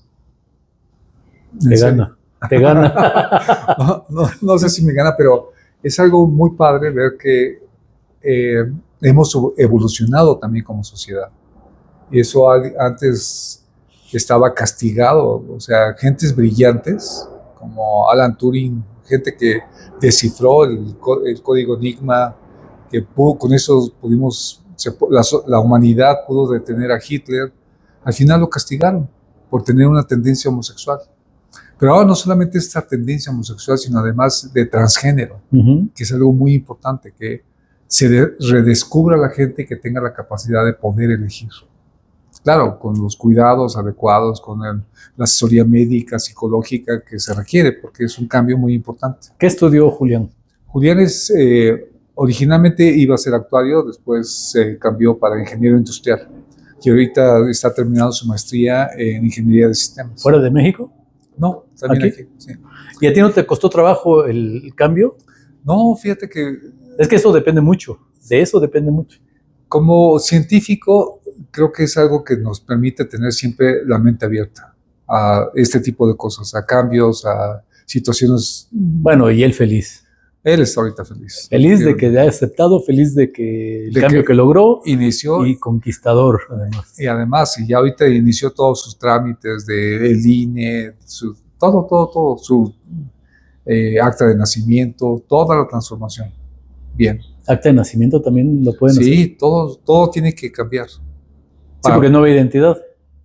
Te gana. Te gana. No sé si me gana, pero es algo muy padre ver que hemos evolucionado también como sociedad. Y eso antes estaba castigado, o sea, gentes brillantes como Alan Turing, gente que descifró el código Enigma, que con eso la humanidad pudo detener a Hitler. Al final lo castigaron por tener una tendencia homosexual. Pero ahora no solamente esta tendencia homosexual, sino además de transgénero, que es algo muy importante, que se redescubra a la gente que tenga la capacidad de poder elegir. Claro, con los cuidados adecuados, con la asesoría médica, psicológica que se requiere, porque es un cambio muy importante. ¿Qué estudió Julián? Julián originalmente iba a ser actuario, después se cambió para ingeniero industrial y ahorita está terminando su maestría en ingeniería de sistemas. ¿Fuera de México? No, también aquí. Sí. ¿Y a ti no te costó trabajo el cambio? No, fíjate que Es que eso depende mucho, de eso depende mucho. como científico creo que es algo que nos permite tener siempre la mente abierta a este tipo de cosas, a cambios, a situaciones. Bueno, y él feliz. Él está ahorita feliz. Feliz de que haya aceptado, feliz de que el cambio que logró inició y conquistador, además. y además, y ya ahorita inició todos sus trámites del INE, todo, su acta de nacimiento, toda la transformación. Bien. Acta de nacimiento también lo pueden hacer. Sí, todo tiene que cambiar. Sí, porque no hay identidad.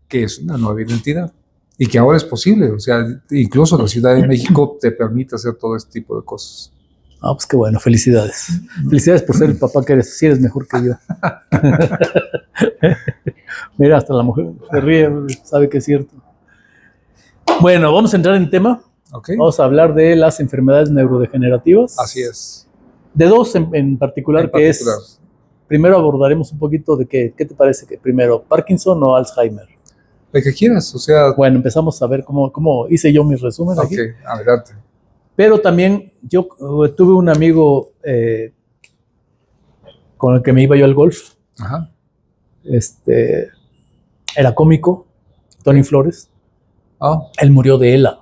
Que es una nueva identidad y que ahora es posible, o sea, incluso la Ciudad de México te permite hacer todo este tipo de cosas. Ah, pues qué bueno, felicidades. Felicidades por ser el papá que eres, sí eres mejor que yo. Mira, hasta la mujer se ríe, sabe que es cierto. Bueno, vamos a entrar en tema. ¿Okay? Vamos a hablar de las enfermedades neurodegenerativas. Así es. De dos en particular, que es... Primero abordaremos un poquito de qué te parece que primero, Parkinson o Alzheimer. Lo que quieras, o sea. Bueno, empezamos a ver cómo hice yo mi resumen aquí. Ok, adelante. Pero también yo tuve un amigo con el que me iba yo al golf. Ajá. Era cómico, Tony Flores. Oh, Él murió de ELA.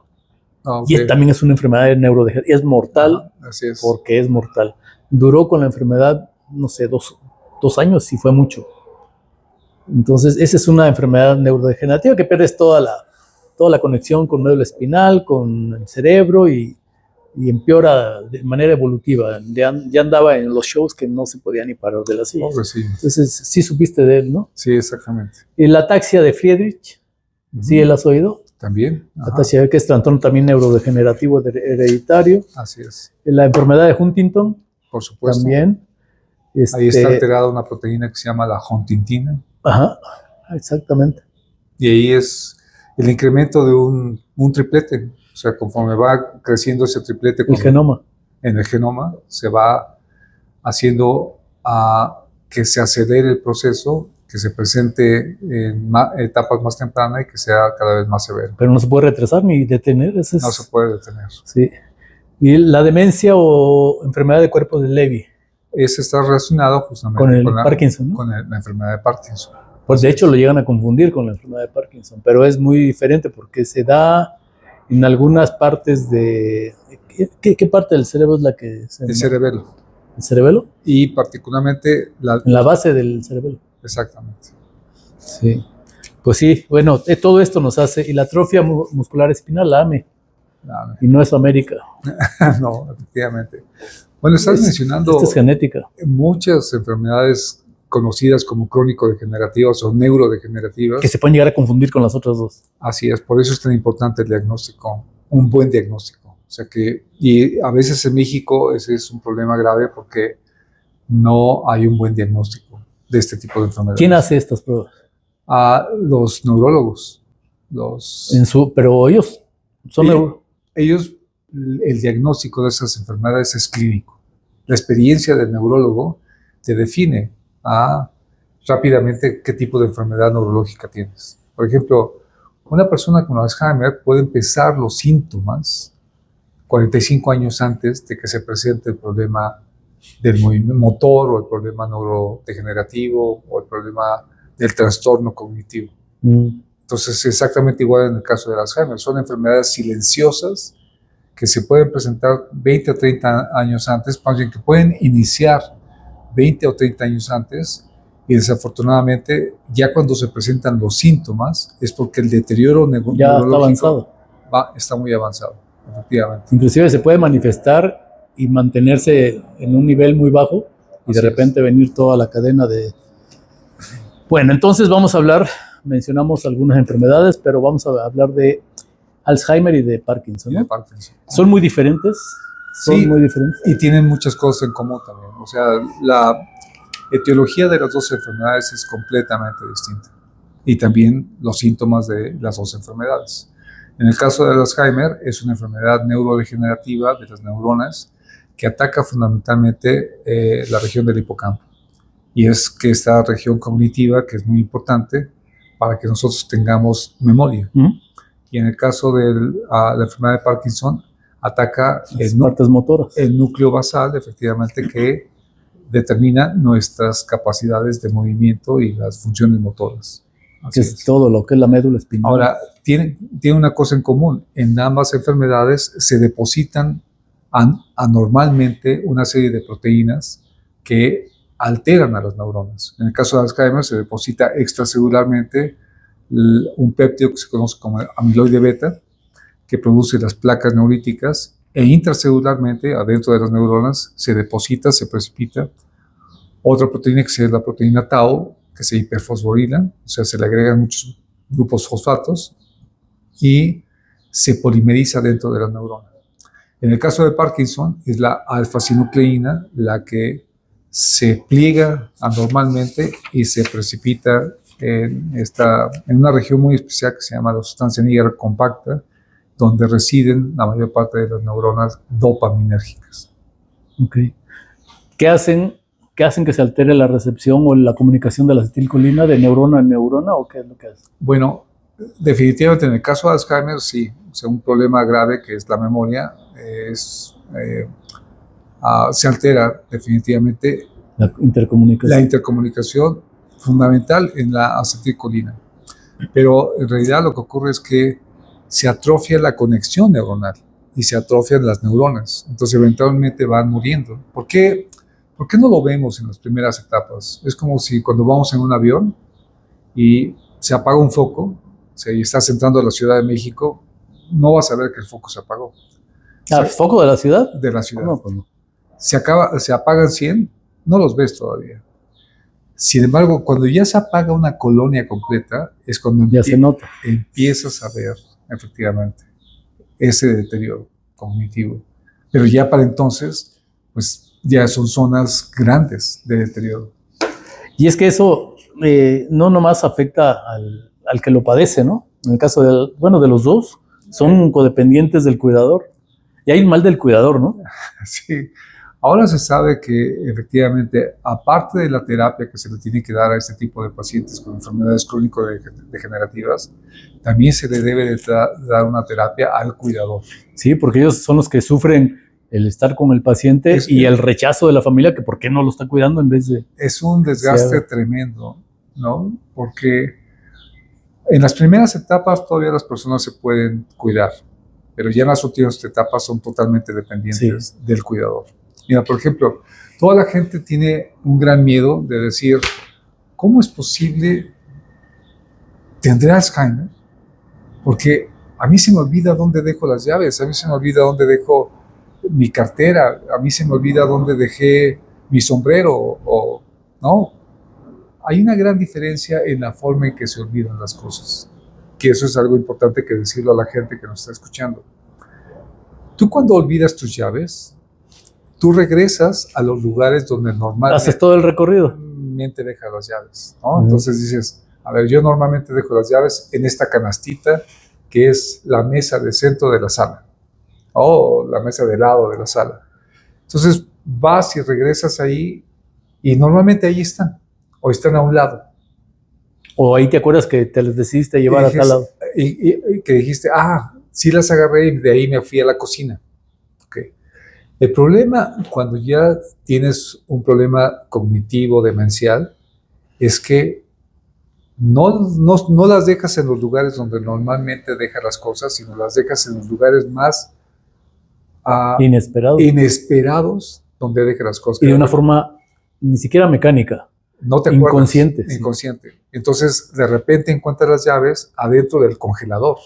ok. Y también es una enfermedad neurodegenerativa. Es mortal. Ajá, así es. Porque es mortal. Duró con la enfermedad, no sé, dos años, si fue mucho. Entonces, esa es una enfermedad neurodegenerativa que pierdes toda la conexión con médula espinal, con el cerebro y empeora de manera evolutiva. Ya andaba en los shows que no se podía ni parar de la silla. Pobre, sí. Entonces, sí supiste de él, ¿no? Sí, exactamente. Y la ataxia de Friedrich, ¿sí la has oído? También. La Ajá, ataxia que es trastorno también neurodegenerativo hereditario. así es. La enfermedad de Huntington, Por supuesto. también. Ahí está alterada una proteína que se llama la huntingtina. Ajá, exactamente. Y ahí es el incremento de un triplete. O sea, conforme va creciendo ese triplete El genoma. en el genoma, se va haciendo que se acelere el proceso, que se presente en etapas más tempranas y que sea cada vez más severo. Pero no se puede retrasar ni detener. Ese es, No se puede detener. sí. Y la demencia o enfermedad de cuerpo de Levy, Ese está relacionado justamente con el Parkinson, ¿no? con la enfermedad de Parkinson. Pues de hecho lo llegan a confundir con la enfermedad de Parkinson, pero es muy diferente porque se da en algunas partes de... ¿Qué parte del cerebro es la que se... El cerebelo. ¿El cerebelo? Y particularmente En la base del cerebelo. Exactamente. Sí. Pues sí, bueno, todo esto nos hace... Y la atrofia muscular espinal, la AME, y no es América. No, efectivamente. Bueno, estás mencionando Esta es genética. muchas enfermedades conocidas como crónico-degenerativas o neurodegenerativas. Que se pueden llegar a confundir con las otras dos. Así es, por eso es tan importante el diagnóstico, un buen diagnóstico. O sea que, y a veces en México ese es un problema grave porque no hay un buen diagnóstico de este tipo de enfermedades. ¿Quién hace estas pruebas? Los neurólogos. Pero ellos son ellos, el diagnóstico de esas enfermedades es clínico. La experiencia del neurólogo te define rápidamente qué tipo de enfermedad neurológica tienes. Por ejemplo, una persona con Alzheimer puede empezar los síntomas 45 años antes de que se presente el problema del movimiento motor o el problema neurodegenerativo o el problema del trastorno cognitivo. Entonces, exactamente igual en el caso del Alzheimer. Son enfermedades silenciosas que se pueden presentar 20 o 30 años antes, más bien que pueden iniciar 20 o 30 años antes, y desafortunadamente ya cuando se presentan los síntomas es porque el deterioro ya está avanzado. Está muy avanzado, efectivamente. Inclusive se puede manifestar y mantenerse en un nivel muy bajo y de repente venir toda la cadena de... Bueno, entonces vamos a hablar, mencionamos algunas enfermedades, pero vamos a hablar de Alzheimer y de Parkinson, ¿no? Y de Parkinson. ¿Son muy diferentes? Sí, muy diferentes. Y tienen muchas cosas en común también. O sea, la etiología de las dos enfermedades es completamente distinta. Y también los síntomas de las dos enfermedades. En el caso del Alzheimer, es una enfermedad neurodegenerativa de las neuronas que ataca fundamentalmente la región del hipocampo. Y es que esta región cognitiva, que es muy importante para que nosotros tengamos memoria. Y en el caso de la enfermedad de Parkinson, ataca las partes motoras. El núcleo basal, efectivamente, que determina nuestras capacidades de movimiento y las funciones motoras. Que es todo lo que es la médula espinal. Ahora, tiene una cosa en común. En ambas enfermedades se depositan anormalmente una serie de proteínas que alteran a las neuronas. En el caso de Alzheimer se deposita extracelularmente un péptido que se conoce como amiloide beta, que produce las placas neuríticas, e intracelularmente, adentro de las neuronas, se deposita, se precipita otra proteína que es la proteína tau, que se hiperfosforila, o sea, se le agregan muchos grupos fosfatos y se polimeriza dentro de la neurona. En el caso de Parkinson, es la alfa-sinucleína la que se pliega anormalmente y se precipita en una región muy especial que se llama la sustancia negra compacta, donde residen la mayor parte de las neuronas dopaminérgicas. Okay. ¿Qué hacen que se altere la recepción o la comunicación de la acetilcolina de neurona a neurona, o qué es lo que hace? Bueno, definitivamente en el caso de Alzheimer sí, o sea, un problema grave que es la memoria se altera definitivamente La intercomunicación. la intercomunicación fundamental en la acetilcolina. Pero en realidad lo que ocurre es que se atrofia la conexión neuronal y se atrofian las neuronas. Entonces eventualmente van muriendo. ¿Por qué no lo vemos en las primeras etapas? Es como si cuando vamos en un avión y se apaga un foco, y estás entrando a la Ciudad de México, no vas a ver que el foco se apagó. ¿Foco de la ciudad? De la ciudad. No, pues no. Se apagan 100, no los ves todavía. Sin embargo, cuando ya se apaga una colonia completa, es cuando Ya se nota. empiezas a ver efectivamente ese deterioro cognitivo. Pero ya para entonces, pues ya son zonas grandes de deterioro. Y es que eso no nomás afecta al que lo padece, ¿no? En el caso de los dos, son codependientes del cuidador. Y hay el mal del cuidador, ¿no? Sí. Ahora se sabe que efectivamente, aparte de la terapia que se le tiene que dar a este tipo de pacientes con enfermedades crónico-degenerativas, también se le debe de dar una terapia al cuidador. Sí, porque ellos son los que sufren el estar con el paciente y el rechazo de la familia, que por qué no lo está cuidando en vez de... Es un desgaste tremendo, ¿no? Porque en las primeras etapas todavía las personas se pueden cuidar, pero ya en las últimas etapas son totalmente dependientes del cuidador. Mira, por ejemplo, toda la gente tiene un gran miedo de decir, ¿cómo es posible? ¿Tendré Alzheimer? Porque a mí se me olvida dónde dejo las llaves, a mí se me olvida dónde dejo mi cartera, a mí se me olvida dónde dejé mi sombrero, ¿no? Hay una gran diferencia en la forma en que se olvidan las cosas, que eso es algo importante que decirlo a la gente que nos está escuchando. Tú cuando olvidas tus llaves, tú regresas a los lugares donde normalmente... Haces todo el recorrido. Dejas las llaves, ¿no? Entonces dices, a ver, yo normalmente dejo las llaves en esta canastita que es la mesa de centro de la sala o la mesa de lado de la sala. Entonces vas y regresas ahí y normalmente ahí están o están a un lado. O ahí te acuerdas que te las decidiste llevar a tal lado. Y que dijiste, sí las agarré y de ahí me fui a la cocina. Okay. El problema cuando ya tienes un problema cognitivo, demencial, es que no las dejas en los lugares donde normalmente dejas las cosas, sino las dejas en los lugares más inesperados donde dejas las cosas. Y de una forma ni siquiera mecánica. No te acuerdas. Inconsciente. Inconsciente. Sí. Entonces, de repente encuentras las llaves adentro del congelador.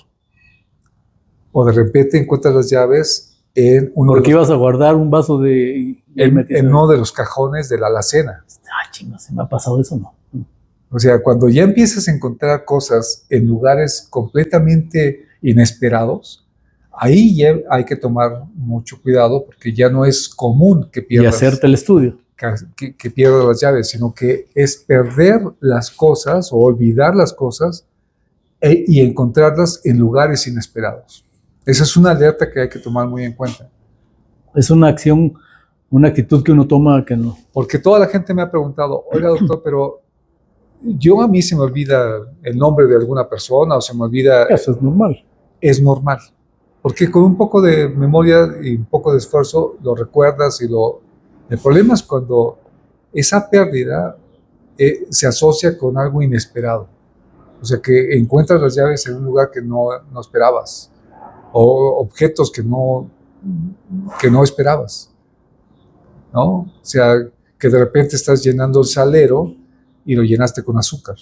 O de repente encuentras las llaves en uno Porque ibas a guardar un vaso de... En uno de los cajones de la alacena. Chinga, ¿se me ha pasado eso no? O sea, cuando ya empiezas a encontrar cosas en lugares completamente inesperados, ahí ya hay que tomar mucho cuidado porque ya no es común que pierdas... Y hacerte el estudio. Que pierdas las llaves, sino que es perder las cosas o olvidar las cosas y encontrarlas en lugares inesperados. Esa es una alerta que hay que tomar muy en cuenta. Es una acción, una actitud que uno toma que no. Porque toda la gente me ha preguntado, oiga doctor, pero a mí se me olvida el nombre de alguna persona o se me olvida... Eso es normal. Es normal. Porque con un poco de memoria y un poco de esfuerzo lo recuerdas y El problema es cuando esa pérdida se asocia con algo inesperado. O sea, que encuentras las llaves en un lugar que no esperabas. O objetos que no esperabas. ¿No? O sea, que de repente estás llenando el salero y lo llenaste con azúcar.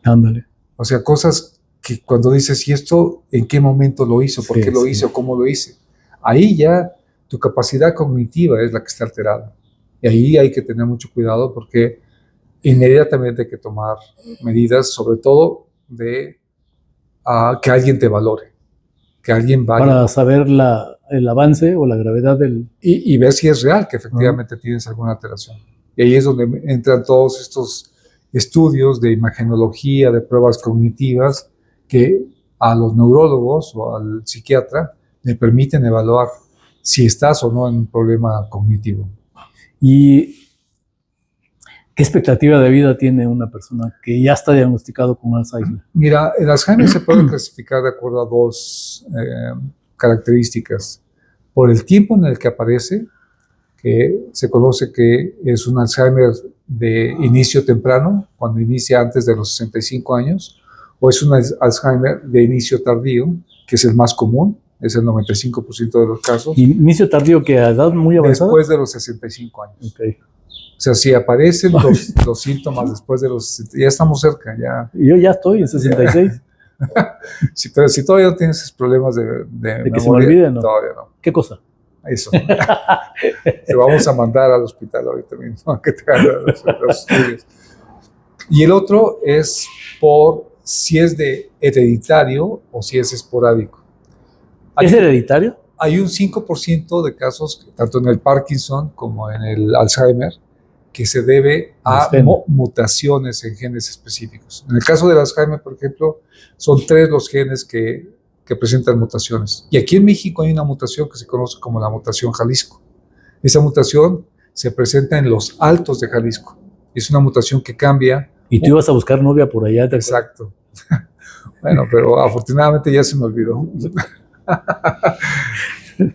Ándale. O sea, cosas que cuando dices, ¿y esto en qué momento lo hizo? ¿Por qué lo hice? ¿O cómo lo hice? Ahí ya tu capacidad cognitiva es la que está alterada. Y ahí hay que tener mucho cuidado porque inmediatamente hay que tomar medidas, sobre todo de que alguien te valore, que alguien vaya. Para saber el avance o la gravedad del... Y ver si es real que efectivamente tienes alguna alteración. Y ahí es donde entran todos estos estudios de imagenología, de pruebas cognitivas, que a los neurólogos o al psiquiatra le permiten evaluar si estás o no en un problema cognitivo. ¿Y qué expectativa de vida tiene una persona que ya está diagnosticado con Alzheimer? Mira, el Alzheimer se puede clasificar de acuerdo a dos características. por el tiempo en el que aparece, que se conoce que es un Alzheimer de inicio temprano, cuando inicia antes de los 65 años, o es un Alzheimer de inicio tardío, que es el más común, es el 95% de los casos, Inicio tardío que a edad muy avanzada. después de los 65 años. Okay. O sea, si aparecen los síntomas después de los 60, ya estamos cerca, ya. Yo ya estoy en 66. Sí, pero si todavía no tienes esos problemas de De memoria, que se me olvide, ¿no? todavía no. ¿Qué cosa? Eso. Te vamos a mandar al hospital ahorita mismo a que te hagan los estudios. Y el otro es por si es de hereditario o si es esporádico. ¿Es hereditario? Hay un 5% de casos, tanto en el Parkinson como en el Alzheimer, que se debe a mutaciones en genes específicos. En el caso del Alzheimer, por ejemplo, son 3 los genes que presentan mutaciones. Y aquí en México hay una mutación que se conoce como la mutación Jalisco. Esa mutación se presenta en los altos de Jalisco. Es una mutación que cambia. Y tú ibas a buscar novia por allá. Exacto. Bueno, pero afortunadamente ya se me olvidó.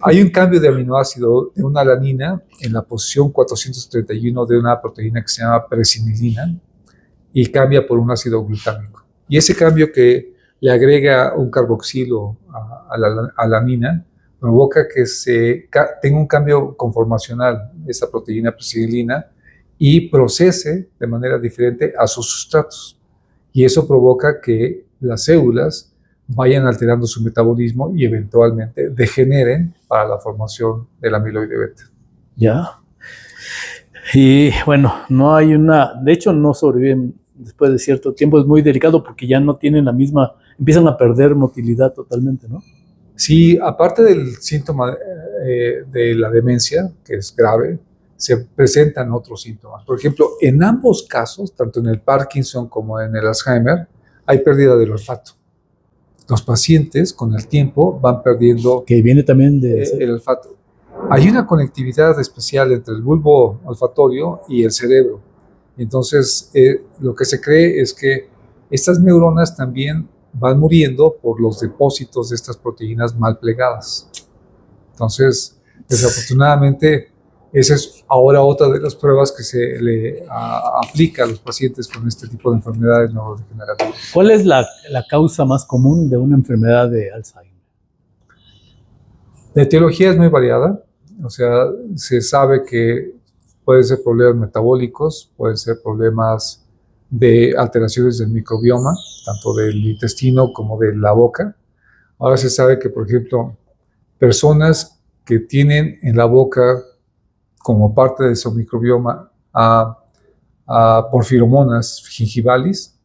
Hay un cambio de aminoácido de una alanina en la posición 431 de una proteína que se llama presinilina y cambia por un ácido glutámico. Y ese cambio que le agrega un carboxilo a la alanina provoca que tenga un cambio conformacional de esa proteína presinilina y procese de manera diferente a sus sustratos. Y eso provoca que las células vayan alterando su metabolismo y eventualmente degeneren para la formación del amiloide beta. Ya. Y bueno, no hay de hecho no sobreviven después de cierto tiempo, es muy delicado porque ya no tienen la misma, empiezan a perder motilidad totalmente, ¿no? Sí, aparte del síntoma de la demencia, que es grave, se presentan otros síntomas. Por ejemplo, en ambos casos, tanto en el Parkinson como en el Alzheimer, hay pérdida del olfato. Los pacientes con el tiempo van perdiendo que viene también el olfato. Hay una conectividad especial entre el bulbo olfatorio y el cerebro. Entonces, lo que se cree es que estas neuronas también van muriendo por los depósitos de estas proteínas mal plegadas. Entonces, desafortunadamente, esa es ahora otra de las pruebas que se le aplica a los pacientes con este tipo de enfermedades neurodegenerativas. ¿Cuál es la causa más común de una enfermedad de Alzheimer? La etiología es muy variada, o sea, se sabe que pueden ser problemas metabólicos, pueden ser problemas de alteraciones del microbioma, tanto del intestino como de la boca. Ahora se sabe que, por ejemplo, personas que tienen en la boca como parte de su microbioma a porfiromonas gingivalis,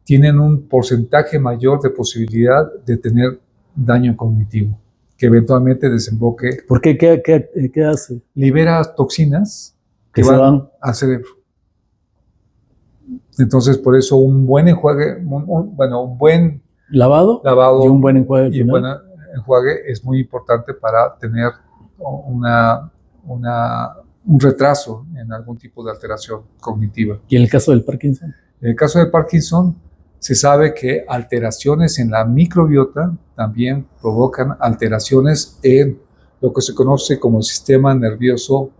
tienen un porcentaje mayor de posibilidad de tener daño cognitivo, que eventualmente desemboque. ¿Por qué? ¿Qué hace? Libera toxinas que se van al cerebro. Entonces, por eso un buen enjuague, un buen lavado y un buen enjuague. Y un buen enjuague es muy importante para tener un retraso en algún tipo de alteración cognitiva. ¿Y en el caso del Parkinson? En el caso del Parkinson, se sabe que alteraciones en la microbiota también provocan alteraciones en lo que se conoce como el sistema nervioso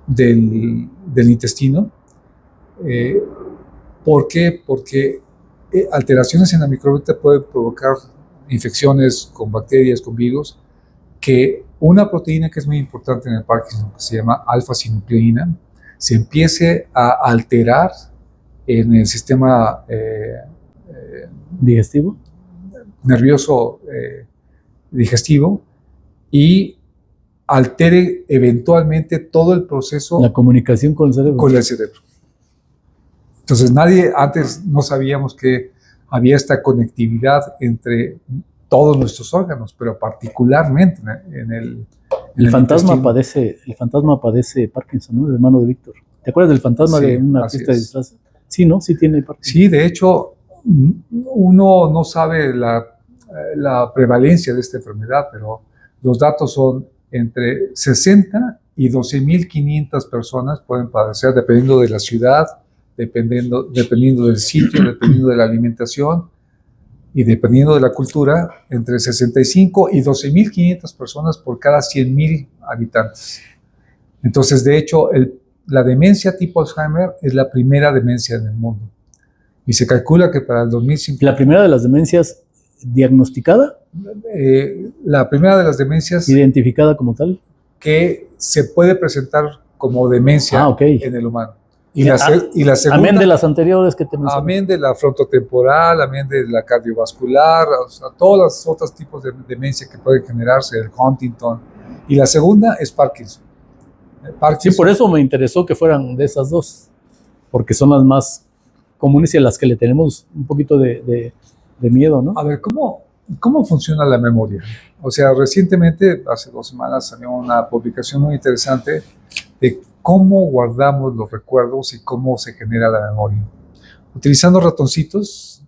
del intestino. ¿Por qué? Porque alteraciones en la microbiota pueden provocar infecciones con bacterias, con virus, que una proteína que es muy importante en el Parkinson, que se llama alfa-sinucleína, se empiece a alterar en el sistema digestivo, nervioso digestivo, y altere eventualmente todo el proceso, la comunicación con el cerebro. Entonces antes no sabíamos que había esta conectividad entre todos nuestros órganos, pero particularmente en el fantasma padece Parkinson, ¿no? El hermano de Víctor. ¿Te acuerdas del fantasma de una fiesta de disfraces? Sí, ¿no? Sí tiene Parkinson. Sí, de hecho, uno no sabe la prevalencia de esta enfermedad, pero los datos son entre 60 y 12.500 personas pueden padecer, dependiendo de la ciudad, dependiendo del sitio, dependiendo de la alimentación. y dependiendo de la cultura, entre 65 y 12.500 personas por cada 100.000 habitantes. Entonces, de hecho, la demencia tipo Alzheimer es la primera demencia en el mundo. Y se calcula que para el 2050... La primera de las demencias diagnosticada, la primera de las demencias identificada como tal. que se puede presentar como demencia en el humano. Y la segunda, amén de las anteriores que te mencioné. Amén de la frontotemporal, amén de la cardiovascular, o sea, todos los otros tipos de demencia que pueden generarse, el Huntington. Y la segunda es Parkinson. Sí, por eso me interesó que fueran de esas dos, porque son las más comunes y a las que le tenemos un poquito de miedo, ¿no? A ver, ¿cómo funciona la memoria? O sea, recientemente, hace 2 semanas, salió una publicación muy interesante de cómo guardamos los recuerdos y cómo se genera la memoria. Utilizando ratoncitos,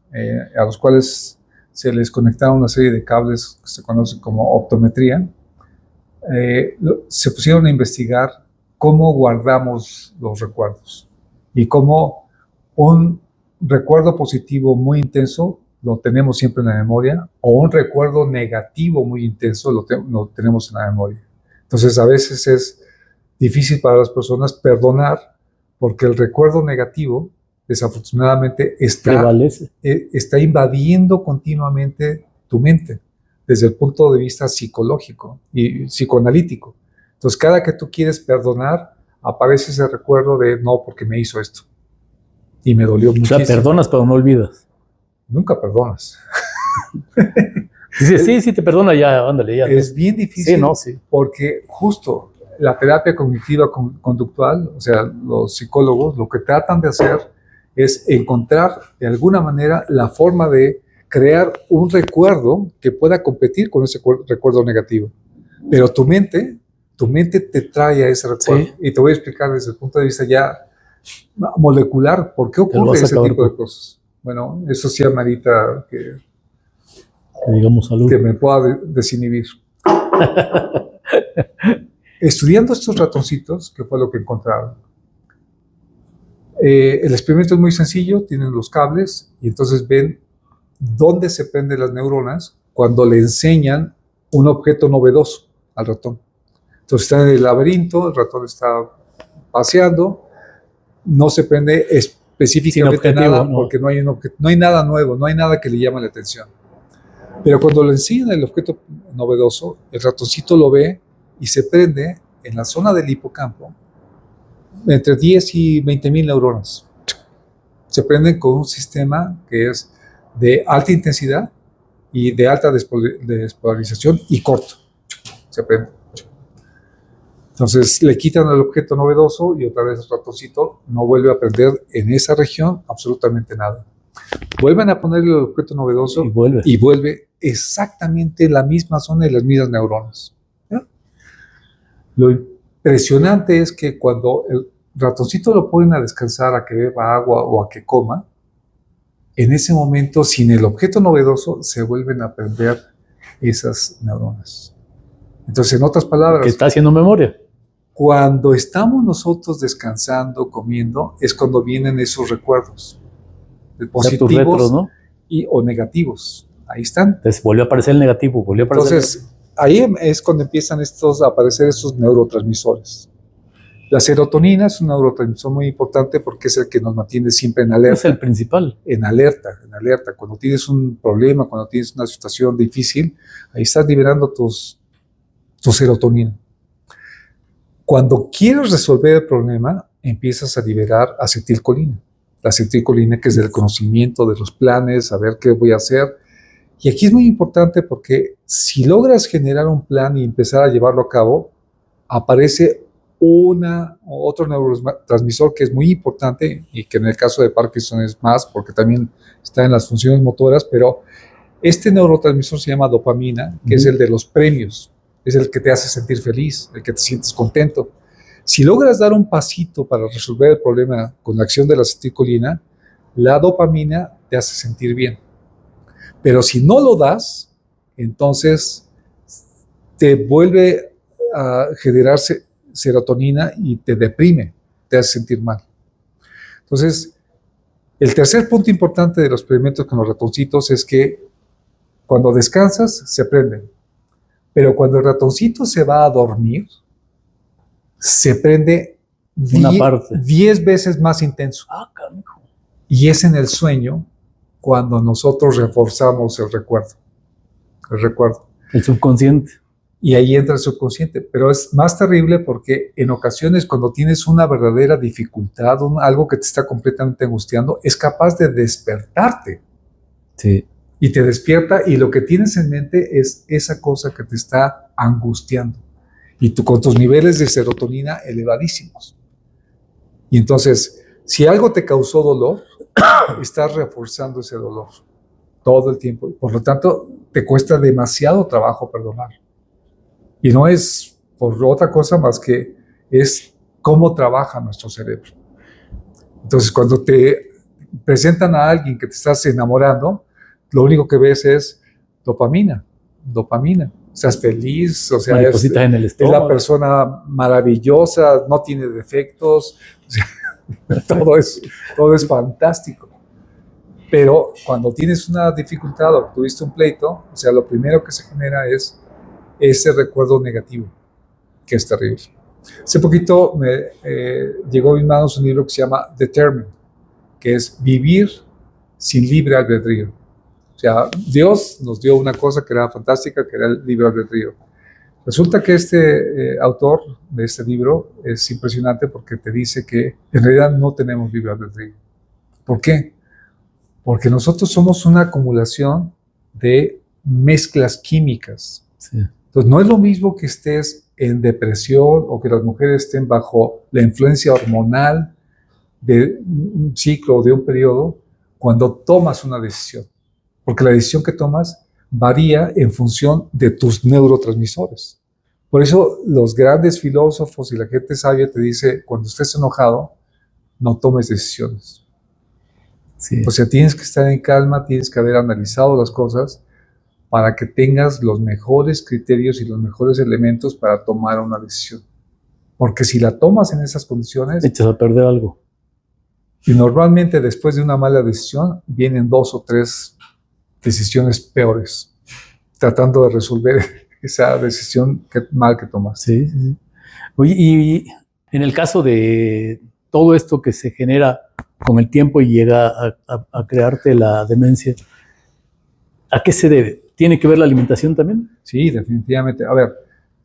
a los cuales se les conectaron una serie de cables que se conocen como optometría, se pusieron a investigar cómo guardamos los recuerdos y cómo un recuerdo positivo muy intenso lo tenemos siempre en la memoria, o un recuerdo negativo muy intenso lo tenemos en la memoria. Entonces, a veces es difícil para las personas perdonar porque el recuerdo negativo, desafortunadamente, está invadiendo continuamente tu mente desde el punto de vista psicológico y psicoanalítico. Entonces, cada que tú quieres perdonar, aparece ese recuerdo de no, porque me hizo esto y me dolió muchísimo. O sea, perdonas pero no olvidas. Nunca perdonas. Sí, te perdona ya, ándale, ya. Es bien difícil Sí. porque justo la terapia cognitiva conductual, o sea, los psicólogos lo que tratan de hacer es encontrar de alguna manera la forma de crear un recuerdo que pueda competir con ese recuerdo negativo. Pero tu mente te trae a ese recuerdo. Sí. Y te voy a explicar desde el punto de vista ya molecular por qué ocurre ese tipo de cosas. Bueno, eso sí amerita que digamos salud, que me pueda desinhibir. Estudiando estos ratoncitos, que fue lo que encontraron, el experimento es muy sencillo, tienen los cables y entonces ven dónde se prenden las neuronas cuando le enseñan un objeto novedoso al ratón. Entonces está en el laberinto, el ratón está paseando, no se prende específicamente nada, no, porque no hay nada nuevo, no hay nada que le llame la atención. Pero cuando le enseñan el objeto novedoso, el ratoncito lo ve y se prende en la zona del hipocampo entre 10 y 20.000 neuronas. Se prenden con un sistema que es de alta intensidad y de alta despolarización y corto. Se prende. Entonces le quitan el objeto novedoso y otra vez el ratoncito no vuelve a prender en esa región absolutamente nada. Vuelven a ponerle el objeto novedoso y vuelve exactamente la misma zona y las mismas neuronas. ¿Ya? Lo impresionante es que cuando el ratoncito lo ponen a descansar, a que beba agua o a que coma, en ese momento, sin el objeto novedoso, se vuelven a prender esas neuronas. Entonces, en otras palabras, que está haciendo memoria. Cuando estamos nosotros descansando, comiendo, es cuando vienen esos recuerdos positivos, retros, ¿no? O negativos. Ahí están. Entonces volvió a aparecer el negativo, Entonces, ahí es cuando empiezan a aparecer estos neurotransmisores. La serotonina es un neurotransmisor muy importante porque es el que nos mantiene siempre en alerta. Es el principal. En alerta. Cuando tienes un problema, cuando tienes una situación difícil, ahí estás liberando tu serotonina. Cuando quieres resolver el problema, empiezas a liberar acetilcolina. La acetilcolina, que es del conocimiento, de los planes, saber qué voy a hacer. Y aquí es muy importante porque si logras generar un plan y empezar a llevarlo a cabo, aparece otro neurotransmisor que es muy importante y que en el caso de Parkinson es más porque también está en las funciones motoras, pero este neurotransmisor se llama dopamina, que es el de los premios, es el que te hace sentir feliz, el que te sientes contento. Si logras dar un pasito para resolver el problema con la acción de la acetilcolina, la dopamina te hace sentir bien. Pero si no lo das, entonces te vuelve a generarse serotonina y te deprime, te hace sentir mal. Entonces, el tercer punto importante de los experimentos con los ratoncitos es que cuando descansas, se prenden. Pero cuando el ratoncito se va a dormir, se prende Una parte. 10 veces más intenso. Ah, canijo. Y es en el sueño cuando nosotros reforzamos el recuerdo. El recuerdo. El subconsciente. Y ahí entra el subconsciente. Pero es más terrible porque en ocasiones cuando tienes una verdadera dificultad, algo que te está completamente angustiando, es capaz de despertarte. Sí. Y te despierta y lo que tienes en mente es esa cosa que te está angustiando. Y tú con tus niveles de serotonina elevadísimos. Y entonces, si algo te causó dolor, estás reforzando ese dolor todo el tiempo. Por lo tanto, te cuesta demasiado trabajo perdonar. Y no es por otra cosa más que es cómo trabaja nuestro cerebro. Entonces, cuando te presentan a alguien que te estás enamorando, lo único que ves es dopamina. Estás feliz, o sea, Maripositas en el es estómago. la persona maravillosa, no tiene defectos, o sea, todo es fantástico. Pero cuando tienes una dificultad o tuviste un pleito, o sea, lo primero que se genera es ese recuerdo negativo, que es terrible. Hace poquito llegó a mis manos un libro que se llama Determined, que es vivir sin libre albedrío. O sea, Dios nos dio una cosa que era fantástica, que era el libre albedrío. Resulta que este autor de este libro es impresionante porque te dice que en realidad no tenemos libre albedrío. ¿Por qué? Porque nosotros somos una acumulación de mezclas químicas. Sí. Entonces, no es lo mismo que estés en depresión o que las mujeres estén bajo la influencia hormonal de un ciclo o de un periodo cuando tomas una decisión. Porque la decisión que tomas varía en función de tus neurotransmisores. Por eso los grandes filósofos y la gente sabia te dice, cuando estés enojado, no tomes decisiones. Sí. O sea, tienes que estar en calma, tienes que haber analizado las cosas para que tengas los mejores criterios y los mejores elementos para tomar una decisión. Porque si la tomas en esas condiciones, Echas a perder algo. y normalmente después de una mala decisión, vienen 2 o 3 decisiones peores, tratando de resolver esa decisión mal que tomas. Sí, sí. Oye, y en el caso de todo esto que se genera con el tiempo y llega a crearte la demencia, ¿a qué se debe? ¿Tiene que ver la alimentación también? Sí, definitivamente. A ver,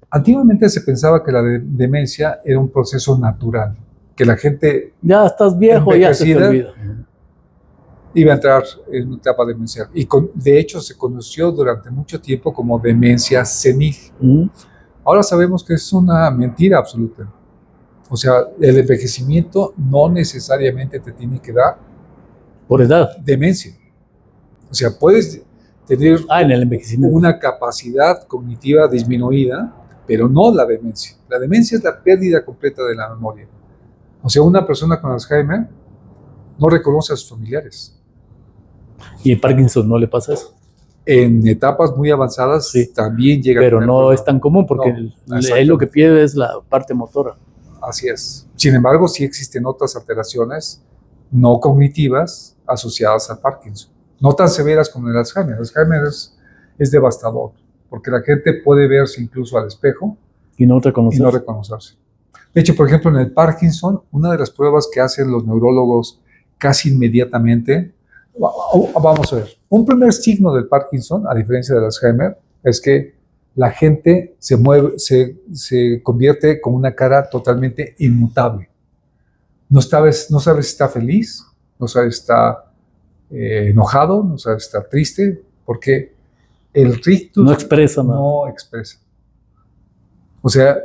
antiguamente se pensaba que la demencia era un proceso natural, que la gente Ya estás viejo, ya se te envejecida, olvida. iba a entrar en una etapa demencial. Y de hecho se conoció durante mucho tiempo como demencia senil. Ahora sabemos que es una mentira absoluta. O sea, el envejecimiento no necesariamente te tiene que dar Por edad. demencia. O sea, puedes tener En el envejecimiento. una capacidad cognitiva disminuida, pero no la demencia. La demencia es la pérdida completa de la memoria. O sea, una persona con Alzheimer no reconoce a sus familiares. ¿Y en Parkinson no le pasa eso? En etapas muy avanzadas Sí, también llega pero a tener no problemas. es tan común porque No, ahí lo que pierde es la parte motora. Así es. Sin embargo, sí existen otras alteraciones no cognitivas asociadas al Parkinson. No tan severas como el Alzheimer. El Alzheimer es devastador, porque la gente puede verse incluso al espejo Y no reconocer. y no reconocerse. De hecho, por ejemplo, en el Parkinson, una de las pruebas que hacen los neurólogos casi inmediatamente, vamos a ver, un primer signo del Parkinson, a diferencia del Alzheimer, es que la gente se convierte con una cara totalmente inmutable. No sabes si está feliz, no sabes si está enojado, no sabes si está triste, porque el rictus No expresa nada. no expresa. O sea,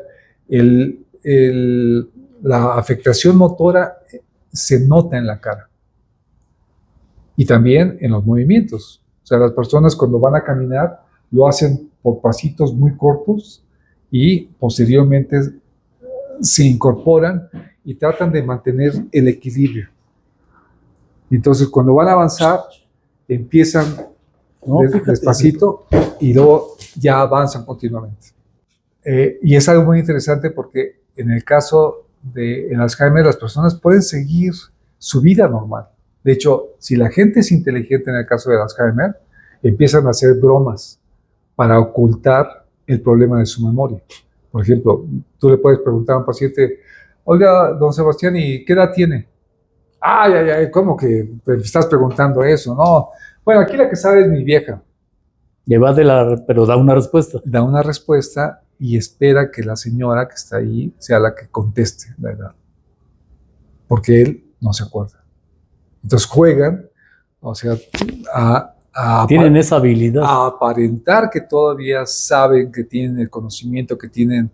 la afectación motora se nota en la cara y también en los movimientos. O sea, las personas cuando van a caminar lo hacen por pasitos muy cortos y posteriormente se incorporan y tratan de mantener el equilibrio. Entonces, cuando van a avanzar, empiezan despacito y luego ya avanzan continuamente. Y es algo muy interesante porque en el caso del Alzheimer, las personas pueden seguir su vida normal. De hecho, si la gente es inteligente en el caso del Alzheimer, empiezan a hacer bromas para ocultar el problema de su memoria. Por ejemplo, tú le puedes preguntar a un paciente, oiga, don Sebastián, ¿y qué edad tiene? Ay, ay, ay, ¿cómo que me estás preguntando eso? No, bueno, aquí la que sabe es mi vieja. Pero da una respuesta. Da una respuesta y espera que la señora que está ahí sea la que conteste la edad. Porque él no se acuerda. Entonces juegan, o sea, Tienen esa habilidad. a aparentar que todavía saben, que tienen el conocimiento, que tienen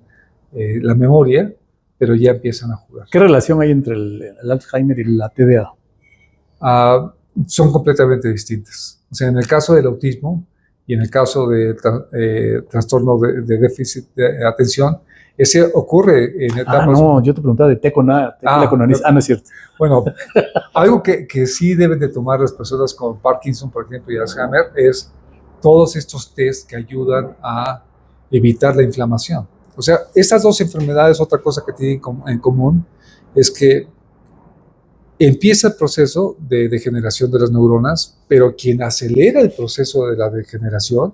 la memoria, pero ya empiezan a jugar. ¿Qué relación hay entre el Alzheimer y la TDA? Son completamente distintas. O sea, en el caso del autismo y en el caso de trastorno de déficit de atención, ese ocurre en etapas... No, yo te preguntaba de té con anís. No es cierto. Bueno, algo que sí deben de tomar las personas con Parkinson, por ejemplo, y Alzheimer, es todos estos test que ayudan a evitar la inflamación. O sea, estas dos enfermedades, otra cosa que tienen en común es que empieza el proceso de degeneración de las neuronas, pero quien acelera el proceso de la degeneración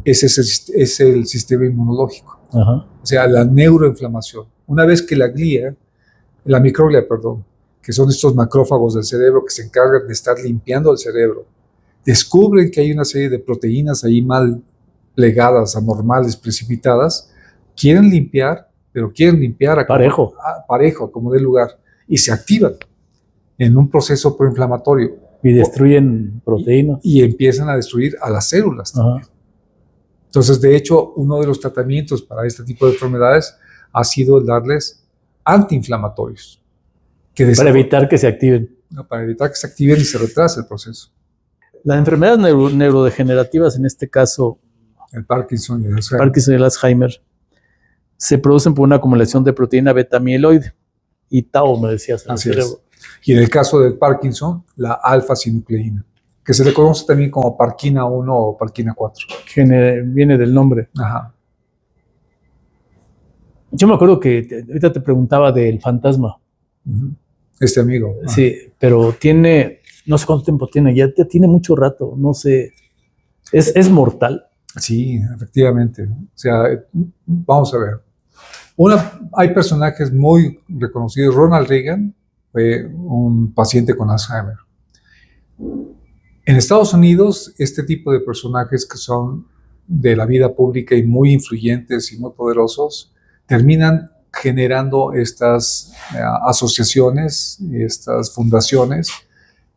es el sistema inmunológico. Ajá. O sea, la neuroinflamación. Una vez que la microglia, perdón, que son estos macrófagos del cerebro que se encargan de estar limpiando el cerebro, descubren que hay una serie de proteínas ahí mal plegadas, anormales, precipitadas, quieren limpiar, pero quieren limpiar parejo, como dé lugar, y se activan en un proceso proinflamatorio. Y destruyen proteínas. Y empiezan a destruir a las células también. Ajá. Entonces, de hecho, uno de los tratamientos para este tipo de enfermedades ha sido el darles antiinflamatorios. Para evitar que se activen. Para evitar que se activen y se retrase el proceso. Las enfermedades neurodegenerativas, en este caso, el Parkinson y el Alzheimer, se producen por una acumulación de proteína beta-amiloide y tau, me decías, en el cerebro. Y en el caso del Parkinson, la alfa-sinucleína, que se le conoce también como Parkina 1 o Parkina 4. Viene del nombre. Ajá. Yo me acuerdo que ahorita te preguntaba del fantasma. Este amigo. Sí, pero no sé cuánto tiempo tiene, ya tiene mucho rato, no sé. ¿Es mortal? Sí, efectivamente. O sea, vamos a ver. Hay personajes muy reconocidos. Ronald Reagan fue un paciente con Alzheimer. En Estados Unidos, este tipo de personajes que son de la vida pública y muy influyentes y muy poderosos, terminan generando estas asociaciones, estas fundaciones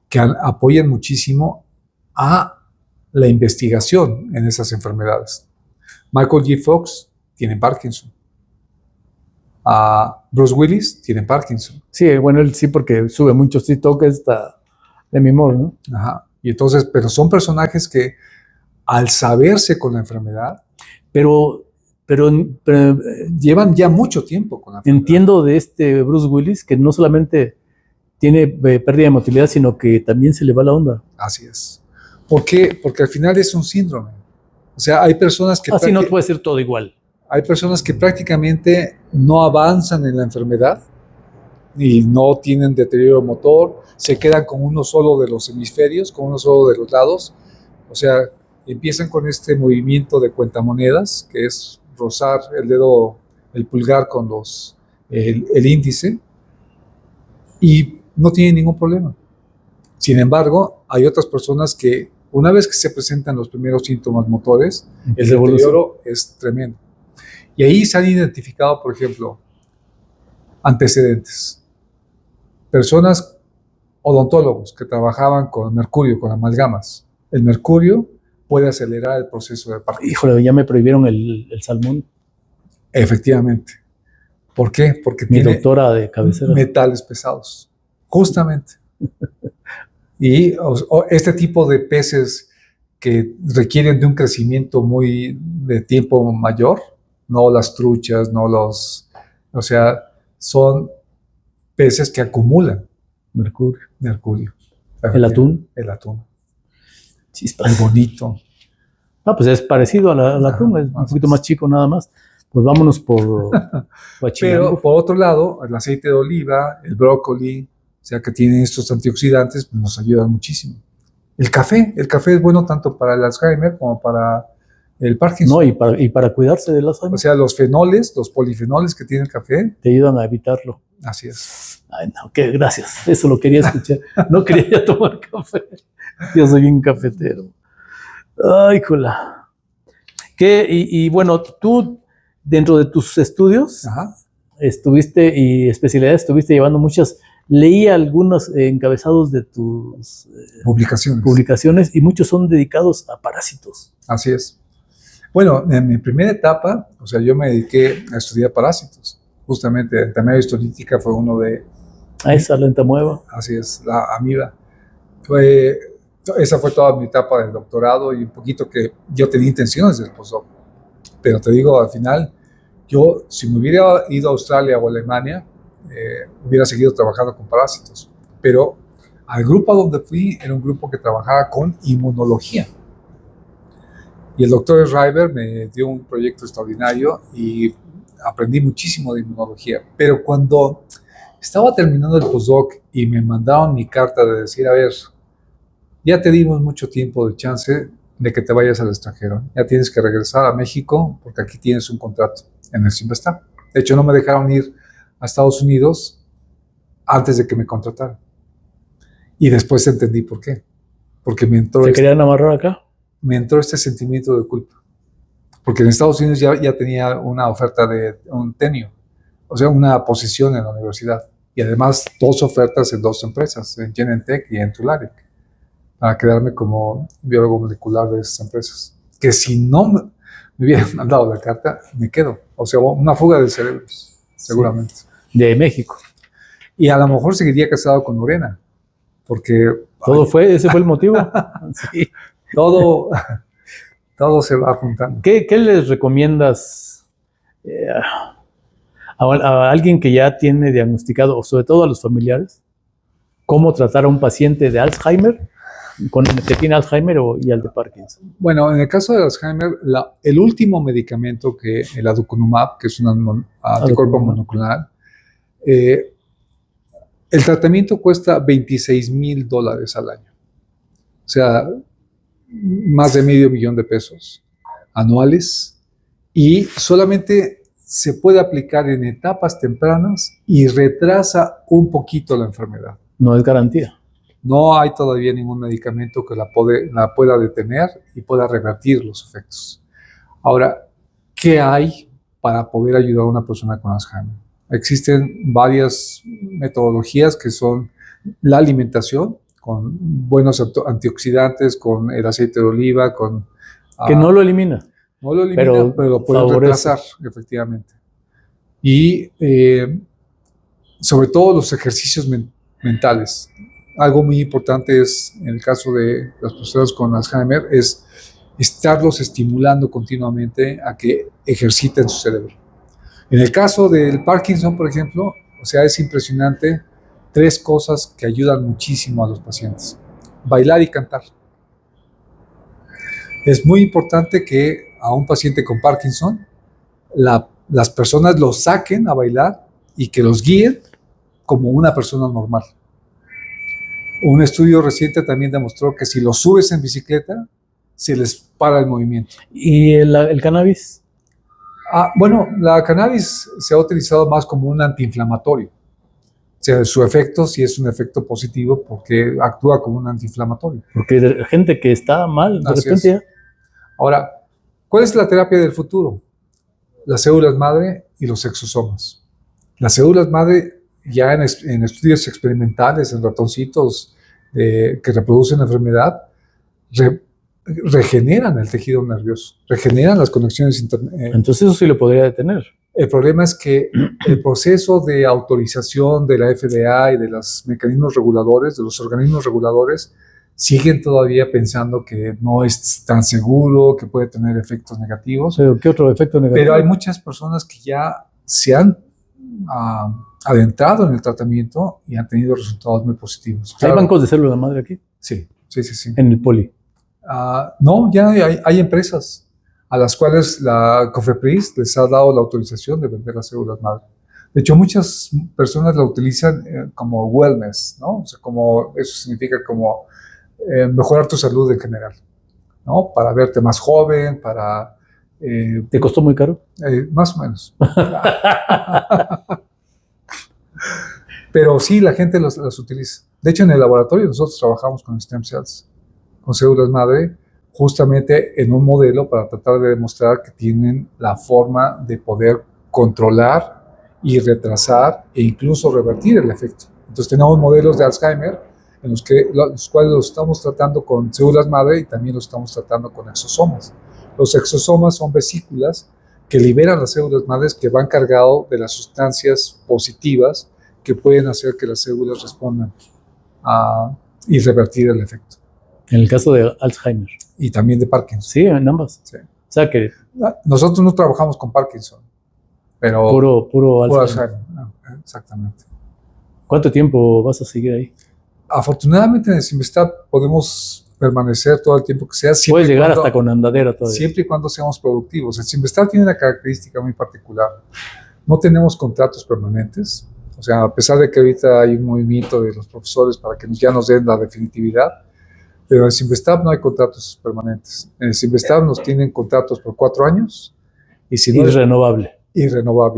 que apoyan muchísimo a la investigación en esas enfermedades. Michael J. Fox tiene Parkinson. Bruce Willis tiene Parkinson. Sí, bueno, él sí, porque sube muchos TikToks de mi humor, ¿no? Ajá. Y entonces, pero son personajes que al saberse con la enfermedad, pero llevan ya mucho tiempo con la enfermedad. Entiendo de Bruce Willis que no solamente tiene pérdida de motilidad, sino que también se le va la onda. Así es. ¿Por qué? Porque al final es un síndrome. O sea, hay personas que... Así no puede ser todo igual. Hay personas que prácticamente no avanzan en la enfermedad y no tienen deterioro motor, se quedan con uno solo de los hemisferios, con uno solo de los lados. O sea, empiezan con este movimiento de cuentamonedas, que es rozar el dedo, el pulgar con el índice, y no tienen ningún problema. Sin embargo, hay otras personas que una vez que se presentan los primeros síntomas motores, el deterioro es tremendo. Y ahí se han identificado, por ejemplo, antecedentes. Personas, odontólogos que trabajaban con mercurio, con amalgamas. El mercurio puede acelerar el proceso de Parkinson. Híjole, ya me prohibieron el salmón. Efectivamente. ¿Por qué? Porque mi tiene doctora de cabecera. Metales pesados. Justamente. Y este tipo de peces que requieren de un crecimiento de tiempo mayor, no las truchas, o sea, son peces que acumulan mercurio. ¿El atún? El atún. Chispas. El bonito. Pues es parecido al atún, es un poquito más chico nada más. Pues vámonos por Pero por otro lado, el aceite de oliva, el brócoli, o sea que tienen estos antioxidantes, pues nos ayudan muchísimo. El café es bueno tanto para el Alzheimer como para el Parkinson. No, y para cuidarse de las O sea, los fenoles, los polifenoles que tiene el café, te ayudan a evitarlo. así es. Ay, no, gracias. Eso lo quería escuchar. No quería ya tomar café. Yo soy un cafetero. Ay, jola. Y bueno, tú, dentro de tus estudios, Ajá. estuviste y especialidades, estuviste llevando muchas. Leí algunos encabezados de tus Publicaciones. publicaciones y muchos son dedicados a parásitos. Así es. Bueno, en mi primera etapa, o sea, yo me dediqué a estudiar parásitos. Justamente, también histolítica fue uno de, A esa lenta mueva. así es, la amiba. Esa fue toda mi etapa de doctorado y un poquito que yo tenía intenciones del postdoc. Pero te digo, al final, yo, si me hubiera ido a Australia o Alemania, hubiera seguido trabajando con parásitos. Pero al grupo a donde fui era un grupo que trabajaba con inmunología. Y el doctor Schreiber me dio un proyecto extraordinario y aprendí muchísimo de inmunología. Pero cuando estaba terminando el postdoc y me mandaron mi carta de decir, a ver, ya te dimos mucho tiempo de chance de que te vayas al extranjero. Ya tienes que regresar a México porque aquí tienes un contrato en el Simvestar. De hecho, no me dejaron ir a Estados Unidos antes de que me contrataran. Y después entendí por qué. Porque me entró, ¿Se querían amarrar acá? me entró este sentimiento de culpa. Porque en Estados Unidos ya tenía una oferta de un tenure, o sea, una posición en la universidad. Y además 2 ofertas en 2 empresas, en Genentech y en Tulare, para quedarme como biólogo molecular de esas empresas. Que si no me hubieran mandado la carta, me quedo. O sea, una fuga de cerebros, seguramente. De México. Y a lo mejor seguiría casado con Lorena, porque Ese fue el motivo. Sí. todo se va juntando. ¿Qué les recomiendas a alguien que ya tiene diagnosticado, o sobre todo a los familiares, cómo tratar a un paciente de Alzheimer, que tiene Alzheimer y al de Parkinson? Bueno, en el caso de Alzheimer, el último medicamento el aducanumab, que es un anticuerpo monoclonal, el tratamiento cuesta $26,000 al año. O sea, más de $500,000 anuales, y solamente se puede aplicar en etapas tempranas y retrasa un poquito la enfermedad. No es garantía. No hay todavía ningún medicamento que la pueda detener y pueda revertir los efectos. Ahora, ¿qué hay para poder ayudar a una persona con Alzheimer? Existen varias metodologías que son la alimentación, con buenos antioxidantes, con el aceite de oliva, Que no lo elimina. no lo elimina, pero lo puede retrasar, efectivamente. Y sobre todo los ejercicios mentales. Algo muy importante es, en el caso de las personas con Alzheimer, es estarlos estimulando continuamente a que ejerciten su cerebro. En el caso del Parkinson, por ejemplo, o sea, es impresionante 3 cosas que ayudan muchísimo a los pacientes. Bailar y cantar. Es muy importante que a un paciente con Parkinson las personas lo saquen a bailar y que los guíen como una persona normal. Un estudio reciente también demostró que si los subes en bicicleta, se les para el movimiento. ¿Y el cannabis? Bueno, la cannabis se ha utilizado más como un antiinflamatorio. O sea, su efecto sí es un efecto positivo porque actúa como un antiinflamatorio. Porque hay gente que está mal, de repente ya. Ahora, ¿cuál es la terapia del futuro? Las células madre y los exosomas. Las células madre, ya en estudios experimentales, en ratoncitos que reproducen la enfermedad, regeneran el tejido nervioso, regeneran las conexiones Entonces eso sí lo podría detener. El problema es que el proceso de autorización de la FDA y de los mecanismos reguladores, de los organismos reguladores, siguen todavía pensando que no es tan seguro, que puede tener efectos negativos. ¿Pero qué otro efecto negativo? Pero hay muchas personas que ya se han adentrado en el tratamiento y han tenido resultados muy positivos. ¿Hay bancos de célula madre aquí? Sí. En el poli. No, ya hay empresas a las cuales la COFEPRIS les ha dado la autorización de vender las células madre. De hecho, muchas personas la utilizan como wellness, ¿no? O sea, eso significa como mejorar tu salud en general, ¿no? Para verte más joven, para... ¿Te costó muy caro? Más o menos. Pero sí, la gente las utiliza. De hecho, en el laboratorio nosotros trabajamos con stem cells, con células madre, justamente en un modelo para tratar de demostrar que tienen la forma de poder controlar y retrasar e incluso revertir el efecto. Entonces tenemos modelos de Alzheimer en los cuales los estamos tratando con células madre y también los estamos tratando con exosomas. Los exosomas son vesículas que liberan las células madres que van cargados de las sustancias positivas que pueden hacer que las células respondan y revertir el efecto. En el caso de Alzheimer. Y también de Parkinson. Sí, en ambas. Sí. O sea que Nosotros no trabajamos con Parkinson, pero puro Alzheimer. Exactamente. ¿Cuánto tiempo vas a seguir ahí? Afortunadamente en el Simvestab podemos permanecer todo el tiempo que sea. Puedes llegar hasta con andadera todavía. Siempre y cuando seamos productivos. El Simvestab tiene una característica muy particular. No tenemos contratos permanentes. O sea, a pesar de que ahorita hay un movimiento de los profesores para que ya nos den la definitividad, pero en el Simvestab no hay contratos permanentes. En el Simvestab nos tienen contratos por 4 años y si no renovable. Y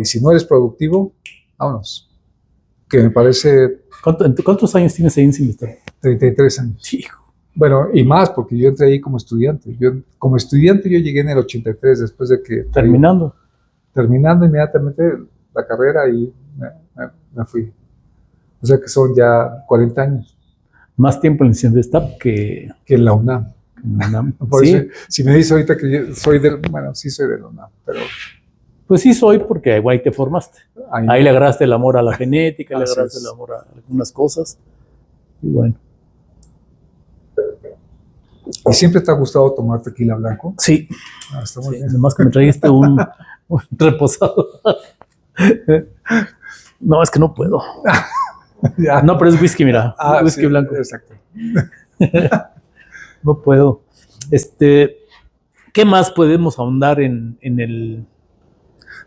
si no eres productivo, vámonos. Que me parece... ¿Cuántos años tienes ahí en Simvestab? 33 años. Hijo. Bueno, y más, porque yo entré ahí como estudiante. Como estudiante yo llegué en el 83, después de que... Terminando inmediatamente la carrera y me fui. O sea que son ya 40 años. Más tiempo en el Simvestab que en la UNAM. Por ¿Sí? eso, si me dice ahorita que yo soy sí soy de la UNAM, pero... Pues sí soy, porque ahí te formaste. Ahí le agarraste el amor a la genética, le agarraste el amor a algunas cosas. Y bueno. ¿Y siempre te ha gustado tomar tequila blanco? Sí. Está muy bien. Además que me trajiste un reposado. No, es que no puedo. No, pero es whisky, mira. Whisky blanco. Exacto. No puedo. ¿Qué más podemos ahondar en el...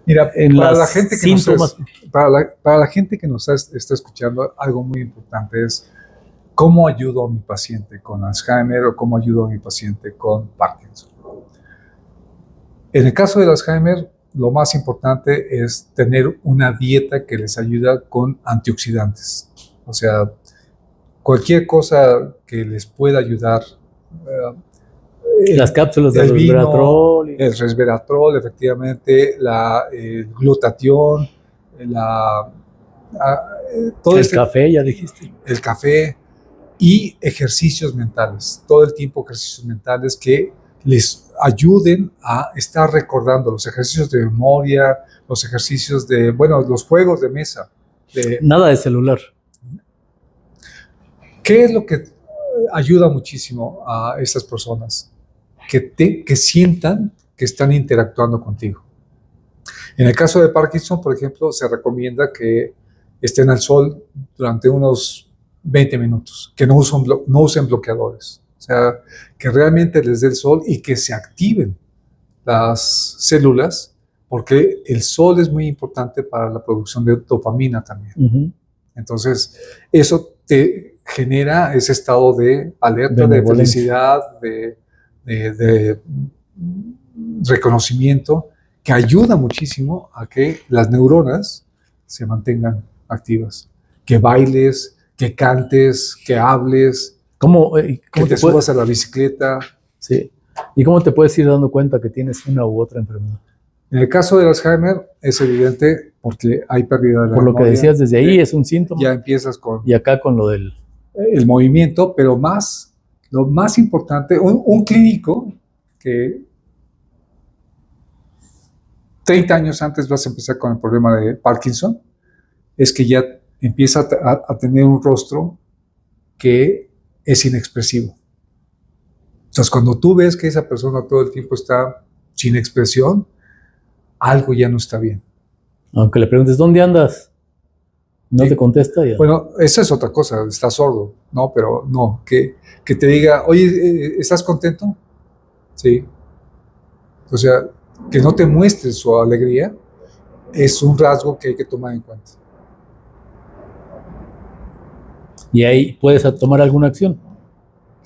Mira, para la gente que síntomas? Para la gente que nos está escuchando, algo muy importante es cómo ayudo a mi paciente con Alzheimer o cómo ayudo a mi paciente con Parkinson. En el caso del Alzheimer, lo más importante es tener una dieta que les ayuda con antioxidantes. O sea, cualquier cosa que les pueda ayudar. Las cápsulas del resveratrol. El resveratrol, efectivamente, el glutatión, todo el café, ya dijiste. El café y ejercicios mentales. Todo el tiempo ejercicios mentales que les ayuden a estar recordando los ejercicios de memoria, los ejercicios los juegos de mesa. Nada de celular. ¿Qué es lo que ayuda muchísimo a estas personas? Que sientan que están interactuando contigo. En el caso de Parkinson, por ejemplo, se recomienda que estén al sol durante unos 20 minutos, que no usen bloqueadores. O sea, que realmente les dé el sol y que se activen las células, porque el sol es muy importante para la producción de dopamina también. Uh-huh. Entonces, eso te genera ese estado de alerta, de felicidad, de reconocimiento, que ayuda muchísimo a que las neuronas se mantengan activas. Que bailes, que cantes, que hables, que te subas a la bicicleta. Sí. ¿Y cómo te puedes ir dando cuenta que tienes una u otra enfermedad? En el caso del Alzheimer es evidente porque hay pérdida de la memoria. Por lo que decías, desde ahí es un síntoma. Ya empiezas con... Y acá con lo del... el movimiento, pero lo más importante, un clínico que 30 años antes vas a empezar con el problema de Parkinson, es que ya empieza a tener un rostro que es inexpresivo. Entonces, cuando tú ves que esa persona todo el tiempo está sin expresión, algo ya no está bien. Aunque le preguntes, ¿dónde andas? No te contesta ya. Bueno, esa es otra cosa, está sordo, ¿no? Pero no, que te diga, oye, ¿estás contento? Sí. O sea, que no te muestre su alegría es un rasgo que hay que tomar en cuenta. ¿Y ahí puedes tomar alguna acción?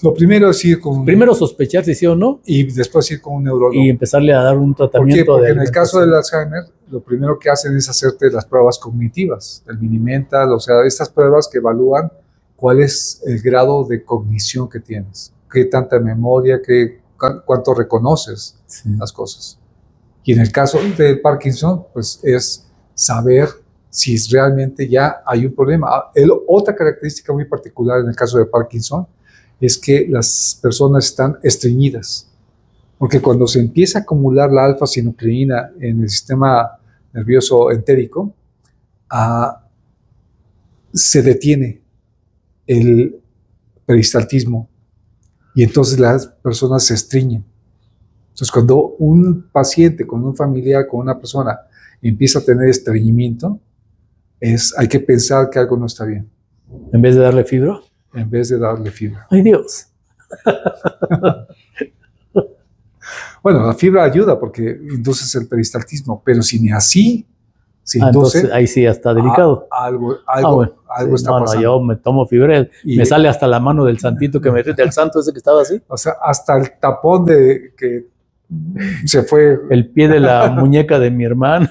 Lo primero es ir con... Primero sospechar si sí o no Y después ir con un neurólogo. y empezarle a dar un ¿Por qué? tratamiento Porque de en el caso del alimentación. Alzheimer, lo primero que hacen es hacerte las pruebas cognitivas, el Mini-Mental, o sea, estas pruebas que evalúan cuál es el grado de cognición que tienes, qué tanta memoria, cuánto reconoces Sí. las cosas. Y en el caso del Parkinson, pues es saber si realmente ya hay un problema. Otra característica muy particular en el caso de Parkinson es que las personas están estreñidas, porque cuando se empieza a acumular la alfa-sinucleína en el sistema nervioso entérico, se detiene el peristaltismo y entonces las personas se estreñen. Entonces, cuando un paciente, con un familiar, con una persona empieza a tener estreñimiento, hay que pensar que algo no está bien, En vez de darle fibra. en vez de darle fibra. ¡Ay, Dios! Bueno, la fibra ayuda porque induces el peristaltismo, pero si ni así se induce, Entonces ahí sí ya está delicado. algo Bueno, sí, sí, está no, pasando. yo me tomo fibra, Y- me sale hasta la mano del santito que me del santo ese que estaba así, O sea, hasta el tapón de que se fue. el pie de la muñeca de mi hermana.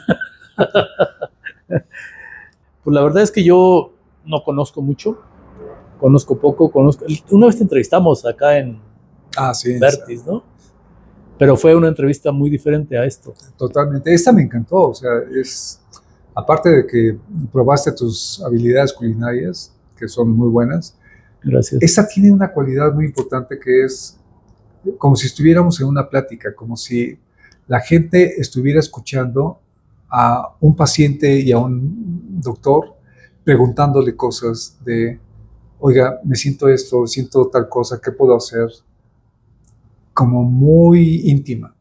Pues la verdad es que yo no conozco mucho, conozco poco, una vez te entrevistamos acá en Sí, Vertis, ¿no? Pero fue una entrevista muy diferente a esto. totalmente. Esta me encantó, o sea, aparte de que probaste tus habilidades culinarias, que son muy buenas, Gracias. esta tiene una cualidad muy importante que es como si estuviéramos en una plática, como si la gente estuviera escuchando a un paciente y a un doctor preguntándole cosas de, oiga, me siento esto, siento tal cosa, ¿qué puedo hacer? Como muy íntima.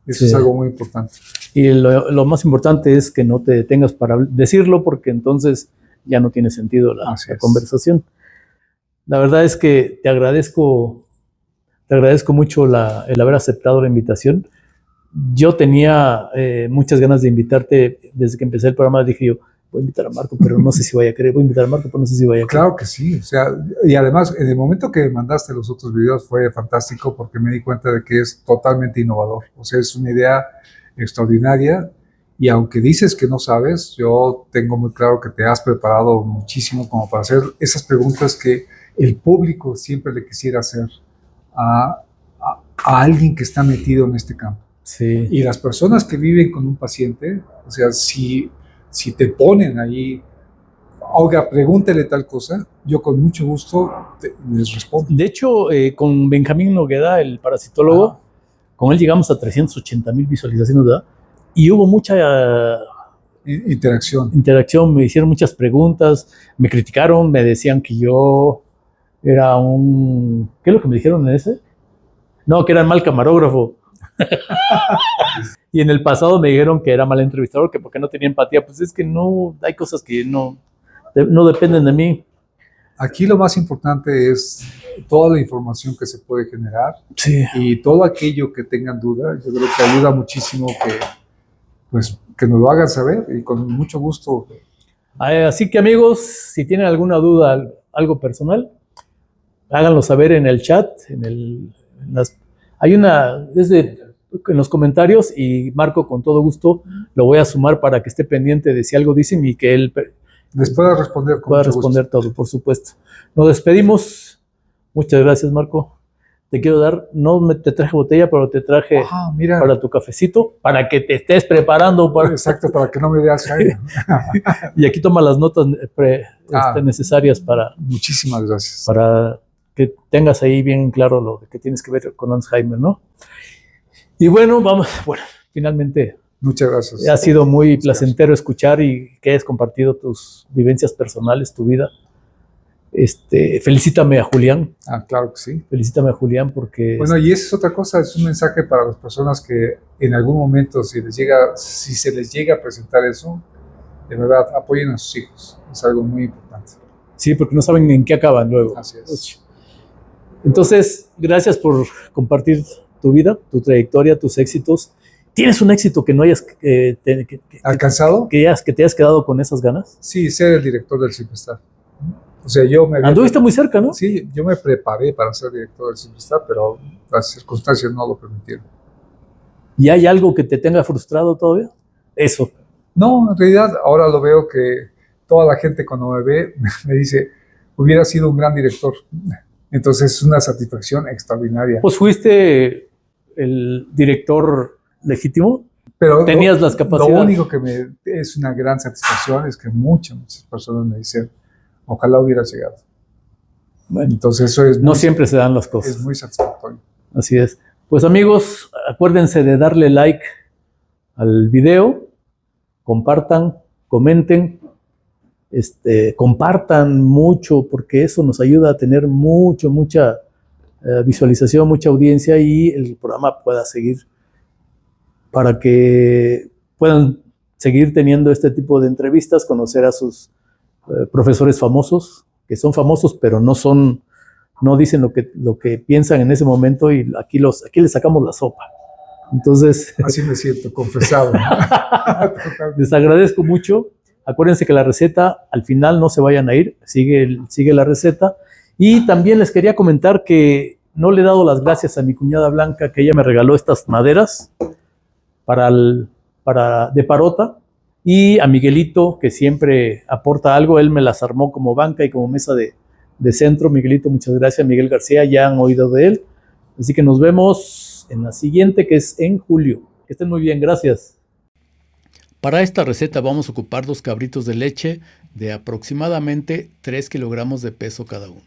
Eso Sí. es algo muy importante. Y lo más importante es que no te detengas para decirlo, porque entonces ya no tiene sentido la Así es. conversación. La verdad es que te agradezco mucho el haber aceptado la invitación. Yo tenía muchas ganas de invitarte desde que empecé el programa. Dije yo, voy a invitar a Marco, pero no sé si vaya a querer. Voy a invitar a Marco, pero no sé si vaya a querer. Claro que sí, o sea, y además en el momento que mandaste los otros videos fue fantástico porque me di cuenta de que es totalmente innovador, o sea, es una idea extraordinaria y aunque dices que no sabes, yo tengo muy claro que te has preparado muchísimo como para hacer esas preguntas que el público siempre le quisiera hacer a, a alguien que está metido en este campo. Sí. Y las personas que viven con un paciente, o sea, si te ponen ahí, oiga, pregúntele tal cosa, yo con mucho gusto les respondo. De hecho, con Benjamín Nogueda, el parasitólogo, con él llegamos a 380,000 visualizaciones, ¿verdad? Y hubo mucha interacción, me hicieron muchas preguntas, me criticaron, me decían que yo era un... ¿Qué es lo que me dijeron en ese? No, que era mal camarógrafo. Y en el pasado me dijeron que era mal entrevistador, que porque no tenía empatía. Pues es que no, hay cosas que no dependen de mí. Aquí lo más importante es toda la información que se puede generar, sí, y todo aquello que tengan duda. Yo creo que ayuda muchísimo que nos lo hagan saber y con mucho gusto. Así que amigos, si tienen alguna duda, algo personal, háganlo saber en el chat, hay una, en los comentarios, y Marco con todo gusto lo voy a sumar para que esté pendiente de si algo dicen y que él les pueda responder con pueda mucho responder gusto. todo, por supuesto. Nos despedimos. Muchas gracias, Marco. Te quiero dar, te traje botella, pero te traje mira, para tu cafecito, para que te estés preparando. Exacto, para que no me dé Alzheimer. Y aquí toma las notas necesarias muchísimas gracias. Para que tengas ahí bien claro lo que tienes que ver con Alzheimer, ¿no? Y bueno, finalmente. Muchas gracias. Ha sido muy placentero escuchar y que hayas compartido tus vivencias personales, tu vida. Felicítame a Julián. Claro que sí. Felicítame a Julián porque... Bueno, y esa es otra cosa, es un mensaje para las personas que en algún momento, si se les llega a presentar eso, de verdad, apoyen a sus hijos. Es algo muy importante. Sí, porque no saben en qué acaban luego. Así es. Entonces, gracias por compartir tu vida, tu trayectoria, tus éxitos. ¿Tienes un éxito que no hayas alcanzado? Que te hayas quedado con esas ganas. Sí, ser el director del Simpestar. O sea, yo me había... Anduviste muy cerca, ¿no? Sí, yo me preparé para ser director del Simvestab, pero las circunstancias no lo permitieron. ¿Y hay algo que te tenga frustrado todavía? Eso. No, en realidad ahora lo veo que toda la gente cuando me ve me dice, hubiera sido un gran director. Entonces es una satisfacción extraordinaria. Pues fuiste el director legítimo. Pero Tenías las capacidades. Lo único que me es una gran satisfacción es que muchas personas me dicen, ojalá hubiera llegado. Bueno, entonces eso es no muy, siempre se dan las cosas. Es muy satisfactorio. Así es. Pues amigos, acuérdense de darle like al video, compartan, comenten, compartan mucho porque eso nos ayuda a tener mucha visualización, mucha audiencia y el programa pueda seguir para que puedan seguir teniendo este tipo de entrevistas, conocer a sus profesores famosos, que son famosos pero no dicen lo que piensan en ese momento y aquí les sacamos la sopa. Entonces, así me siento, confesado. Les agradezco mucho. Acuérdense que la receta, al final no se vayan a ir, sigue la receta. Y también les quería comentar que no le he dado las gracias a mi cuñada Blanca, que ella me regaló estas maderas de parota, y a Miguelito, que siempre aporta algo. Él me las armó como banca y como mesa de centro. Miguelito, muchas gracias. Miguel García, ya han oído de él. Así que nos vemos en la siguiente, que es en julio. Que estén muy bien, gracias. Para esta receta vamos a ocupar 2 cabritos de leche de aproximadamente 3 kilogramos de peso cada uno.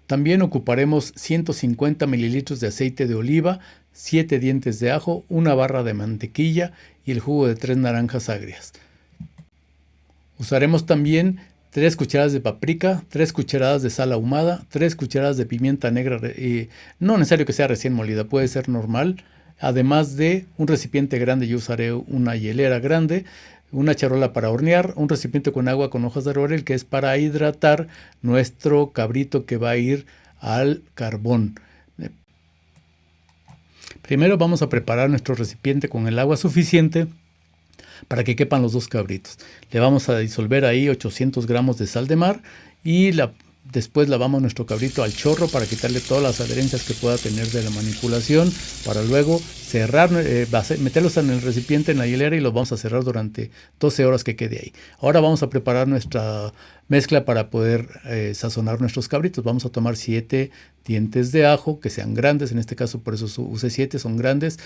También ocuparemos 150 mililitros de aceite de oliva, 7 dientes de ajo, una barra de mantequilla y el jugo de 3 naranjas agrias. Usaremos también 3 cucharadas de paprika, 3 cucharadas de sal ahumada, 3 cucharadas de pimienta negra, no necesario que sea recién molida, puede ser normal. Además de un recipiente grande, yo usaré una hielera grande, una charola para hornear, un recipiente con agua con hojas de laurel que es para hidratar nuestro cabrito que va a ir al carbón. Primero vamos a preparar nuestro recipiente con el agua suficiente para que quepan los 2 cabritos. Le vamos a disolver ahí 800 gramos de sal de mar y después lavamos nuestro cabrito al chorro para quitarle todas las adherencias que pueda tener de la manipulación, para luego cerrar, meterlos en el recipiente en la hielera y los vamos a cerrar durante 12 horas que quede ahí. Ahora vamos a preparar nuestra mezcla para poder sazonar nuestros cabritos. Vamos a tomar 7 dientes de ajo, que sean grandes, en este caso por eso usé 7, son grandes.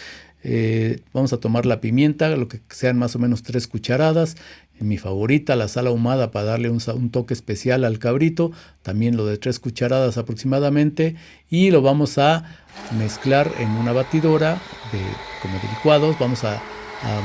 Vamos a tomar la pimienta, lo que sean más o menos 3 cucharadas. Mi favorita, la sal ahumada, para darle un toque especial al cabrito, también lo de 3 cucharadas aproximadamente, y lo vamos a mezclar en una batidora como de licuados. Vamos a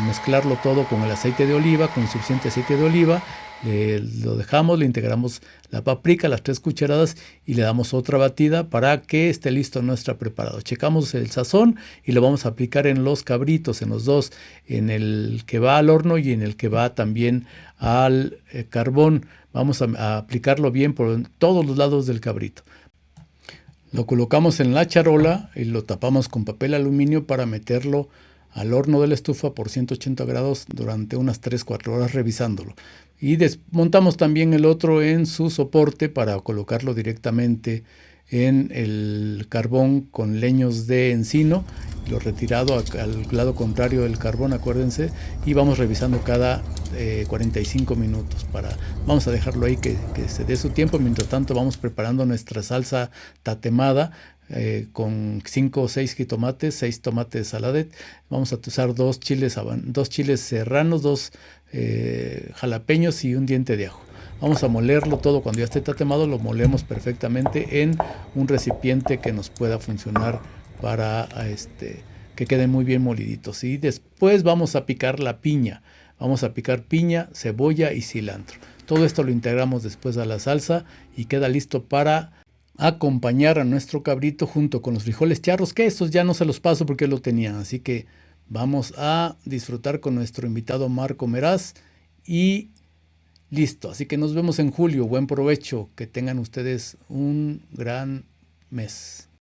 mezclarlo todo con el aceite de oliva, con suficiente aceite de oliva. Lo dejamos, le integramos la paprika, las 3 cucharadas y le damos otra batida para que esté listo nuestro preparado. Checamos el sazón y lo vamos a aplicar en los cabritos, en los dos, en el que va al horno y en el que va también al carbón. Vamos a aplicarlo bien por todos los lados del cabrito. Lo colocamos en la charola y lo tapamos con papel aluminio para meterlo al horno de la estufa por 180 grados durante unas 3-4 horas revisándolo. Y desmontamos también el otro en su soporte para colocarlo directamente en el carbón con leños de encino, lo retirado al lado contrario del carbón, acuérdense, y vamos revisando cada 45 minutos. Vamos a dejarlo ahí que se dé su tiempo. Mientras tanto vamos preparando nuestra salsa tatemada, con 5 o 6 jitomates, 6 tomates saladet. Vamos a usar 2 chiles serranos, 2 jalapeños y un diente de ajo. Vamos a molerlo todo. Cuando ya esté tatemado, lo molemos perfectamente en un recipiente que nos pueda funcionar para que queden muy bien moliditos. Y después vamos a picar la piña. Vamos a picar piña, cebolla y cilantro. Todo esto lo integramos después a la salsa y queda listo para acompañar a nuestro cabrito junto con los frijoles charros, que estos ya no se los paso porque lo tenían. Así que vamos a disfrutar con nuestro invitado Marco Meraz y listo. Así que nos vemos en julio. Buen provecho. Que tengan ustedes un gran mes.